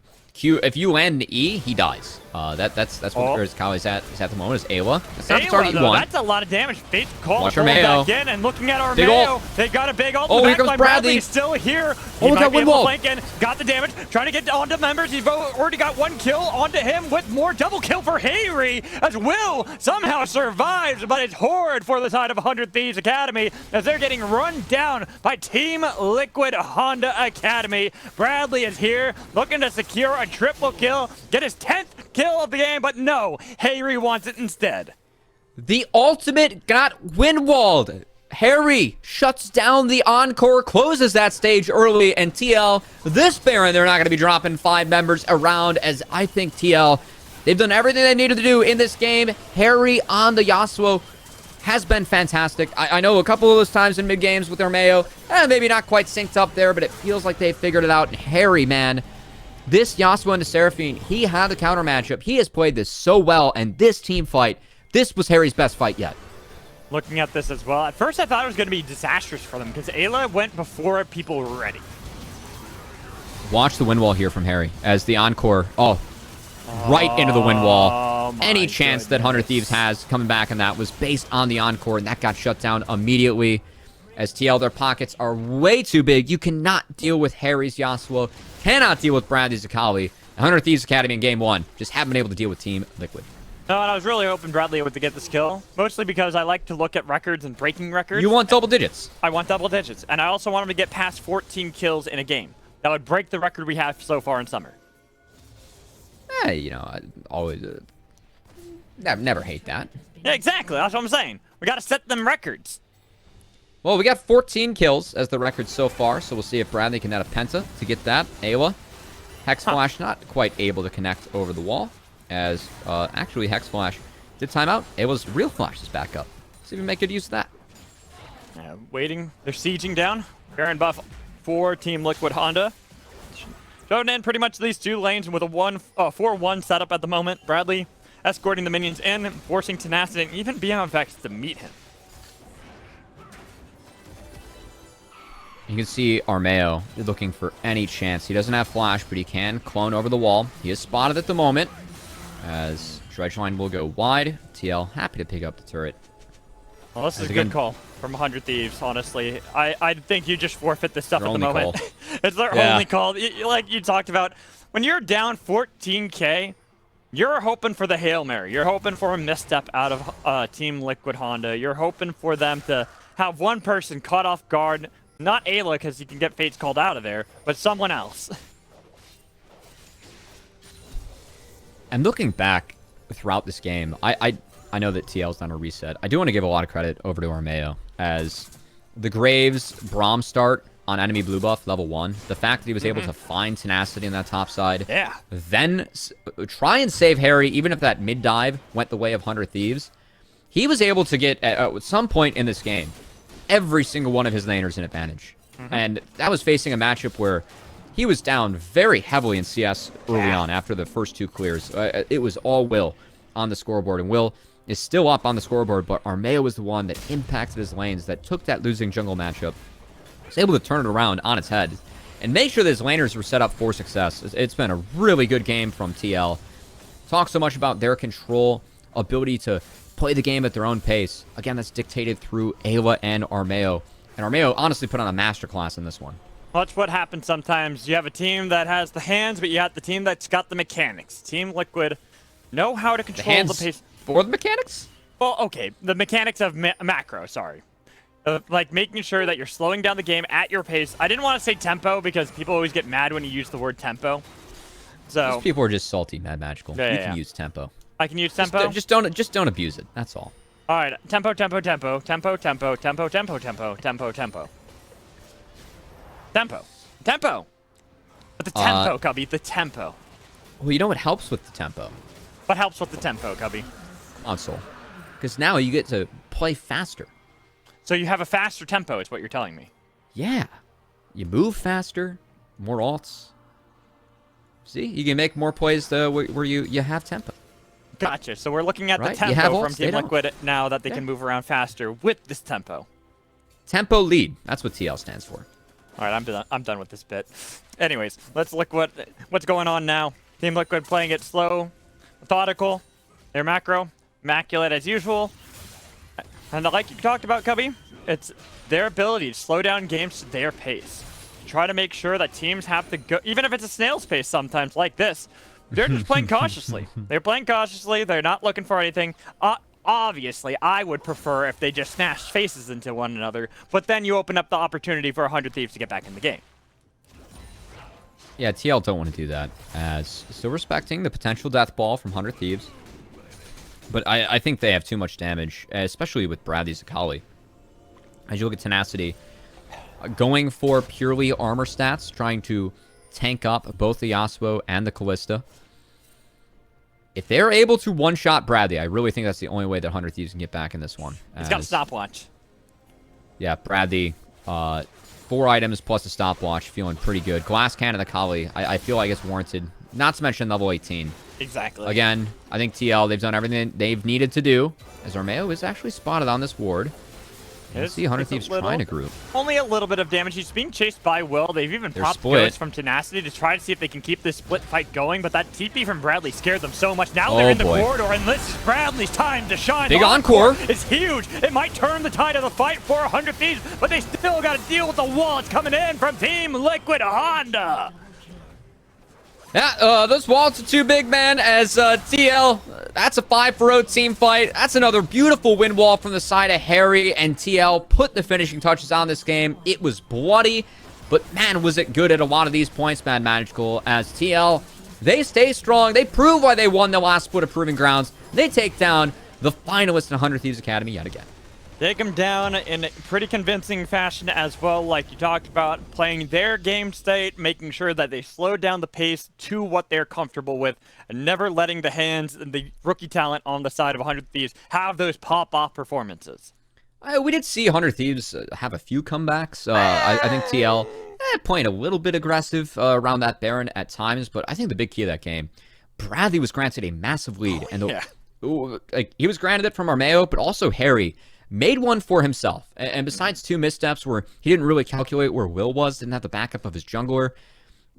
land an E, he dies. That's what Kali's at the moment, is Ayla. That's not the target you want. That's a lot of damage. Fate call Watch our Mayo. back in, and looking at our Mayo, they got a big ult. Oh, here comes Bradley. Bradley's still here. Oh, He look might at be able to Windwall. flank in. Got the damage. Trying to get onto members. He's already got one kill onto him with more double kill for Hayri as Will somehow survives, but it's horrid for the side of 100 Thieves Academy as they're getting run down by Team Liquid Honda Academy. Bradley is here looking to secure a triple kill, get his 10th kill of the game, but no, Hayri wants it instead. The ultimate got windwalled. Harry shuts down the Encore, closes that stage early, and TL, this Baron, they're not going to be dropping 5 members around, as I think TL, they've done everything they needed to do in this game. Harry on the Yasuo has been fantastic. I know a couple of those times in mid-games with their Mayo, maybe not quite synced up there, but it feels like they've figured it out. And Harry, man, this Yasuo into Seraphine, he had the counter matchup. He has played this so well, and this team fight, this was Harry's best fight yet. Looking at this as well, at first I thought it was going to be disastrous for them because Ayla went before people were ready. Watch the wind wall here from Harry as the Encore, right into the wind wall. Any chance that 100 Thieves has coming back, and that was based on the Encore, and that got shut down immediately. As TL, their pockets are way too big. You cannot deal with Harry's Yasuo, cannot deal with Bradley's Akali. 100 Thieves Academy in game 1 just haven't been able to deal with Team Liquid. No, and I was really hoping Bradley would get this kill, mostly because I like to look at records and breaking records. You want double digits. I want double digits, and I also want him to get past 14 kills in a game. That would break the record we have so far in summer. You know, I always never hate that. Yeah, exactly. That's what I'm saying. We got to set them records. Well, we got 14 kills as the record so far, so we'll see if Bradley can add a penta to get that. Ayla, Hex Flash not quite able to connect over the wall, as actually Hex Flash did time out. Ayla's real flash is back up. See if we make good use of that. Waiting. They're sieging down. Baron buff for Team Liquid Honda. Showing in pretty much these 2 lanes with a 4-1 setup at the moment. Bradley escorting the minions in, forcing Tenacity and even BM effects to meet him. You can see Armeo looking for any chance. He doesn't have flash, but he can clone over the wall. He is spotted at the moment, as Dredgeline will go wide. TL happy to pick up the turret. Well, this is a good call from 100 Thieves, honestly. I think you just forfeit this stuff at the moment. It's their only call. Like you talked about, when you're down 14k, you're hoping for the Hail Mary. You're hoping for a misstep out of Team Liquid Honda. You're hoping for them to have one person caught off guard. Not Ayla, because you can get Fates called out of there, but someone else. And looking back throughout this game, I know that TL's done a reset. I do want to give a lot of credit over to Armeo, as the Graves Braum start on enemy blue buff level 1. The fact that he was able to find tenacity on that top side. Yeah. Then try and save Harry, even if that mid dive went the way of 100 Thieves. He was able to get, at some point in this game, every single one of his laners an advantage. And that was facing a matchup where he was down very heavily in CS early on after the first 2 clears. It was all Will on the scoreboard, and Will is still up on the scoreboard, but Armeo was the one that impacted his lanes, that took that losing jungle matchup, was able to turn it around on its head, and make sure that his laners were set up for success. It's been a really good game from TL. Talk so much about their control, ability to play the game at their own pace. Again, that's dictated through Ayla and Armeo. And Armeo honestly put on a masterclass in this one. Well, that's what happens sometimes. You have a team that has the hands, but you have the team that's got the mechanics. Team Liquid know how to control the pace. For the mechanics? Well, okay. The mechanics of macro, sorry. Like making sure that you're slowing down the game at your pace. I didn't want to say tempo because people always get mad when you use the word tempo. So These people are just salty, Mad Magical. Yeah, You can use tempo. I can use tempo? Just don't abuse it. That's all. All right, tempo, tempo, tempo, tempo, tempo, tempo, tempo, tempo, tempo, tempo. Tempo. Tempo! But the tempo, Cubby, the tempo. Well, you know what helps with the tempo? What helps with the tempo, Cubby? Console. Because now you get to play faster. So you have a faster tempo, is what you're telling me. Yeah. You move faster, more ults. See, you can make more plays where you have tempo. Gotcha. So we're looking at Right? the You have tempo ults, from they Team don't. Liquid now that they can move around faster with this tempo. Tempo lead. That's what TL stands for. All right, I'm done with this bit. Anyways, let's look what's going on now. Team Liquid playing it slow, methodical. Their macro, immaculate as usual. And like you talked about, Cubby, it's their ability to slow down games to their pace. Try to make sure that teams have to go, even if it's a snail's pace sometimes like this, they're just playing cautiously. They're playing cautiously. They're not looking for anything. Obviously, I would prefer if they just smashed faces into one another, but then you open up the opportunity for 100 Thieves to get back in the game. Yeah, TL don't want to do that, as still respecting the potential death ball from 100 Thieves. But I think they have too much damage, especially with Bradley's Akali. As you look at Tenacity, going for purely armor stats, trying to tank up both the Yasuo and the Kalista. If they're able to one-shot Bradley, I really think that's the only way that 100 Thieves can get back in this one. He's got a stopwatch. Yeah, Bradley, 4 items plus a stopwatch, feeling pretty good. Glass Cannon Akali, I feel like it's warranted. Not to mention level 18. Exactly. Again, I think TL, they've done everything they've needed to do, as Armeo is actually spotted on this ward. You see 100 Thieves trying to group. Only a little bit of damage. He's being chased by Will. They've even They're popped split. ghosts from Tenacity to try to see if they can keep this split fight going, but that TP from Bradley scared them so much. Now they're in the corridor, and this is Bradley's time to shine. Big The encore. is huge. It might turn the tide of the fight for 100 Thieves, but they still got to deal with the wall that's coming in from Team Liquid Honda. Yeah, those walls are too big, man, as TL, that's a 5-4-0 team fight. That's another beautiful win wall from the side of Harry, and TL put the finishing touches on this game. It was bloody, but man, was it good at a lot of these points, Mad Magical, as TL, they stay strong. They prove why they won the last split of Proving Grounds. They take down the finalists in 100 Thieves Academy yet again. Take them down in pretty convincing fashion as well, like you talked about, playing their game state, making sure that they slow down the pace to what they're comfortable with, and never letting the hands and the rookie talent on the side of 100 Thieves have those pop-off performances. We did see 100 Thieves have a few comebacks. I think TL playing a little bit aggressive around that Baron at times, but I think the big key of that game, Bradley was granted a massive lead, and he was granted it from Armeo, but also Harry made one for himself. And besides 2 missteps where he didn't really calculate where Will was, didn't have the backup of his jungler,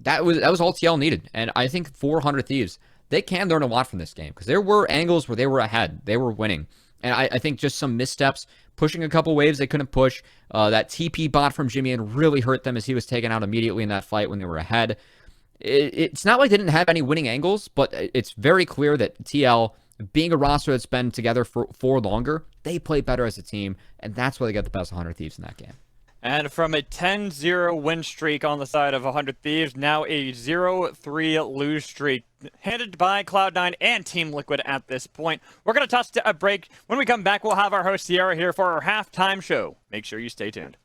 that was all TL needed. And I think 400 Thieves, they can learn a lot from this game, because there were angles where they were ahead. They were winning. And I think just some missteps, pushing a couple waves they couldn't push, that TP bot from Jimmy and really hurt them as he was taken out immediately in that fight when they were ahead. It's not like they didn't have any winning angles, but it's very clear that TL, being a roster that's been together for longer, they play better as a team, and that's why they got the best 100 Thieves in that game. And from a 10-0 win streak on the side of 100 Thieves, now a 0-3 lose streak, handed by Cloud9 and Team Liquid at this point. We're going to toss a break. When we come back, we'll have our host Sierra here for our halftime show. Make sure you stay tuned.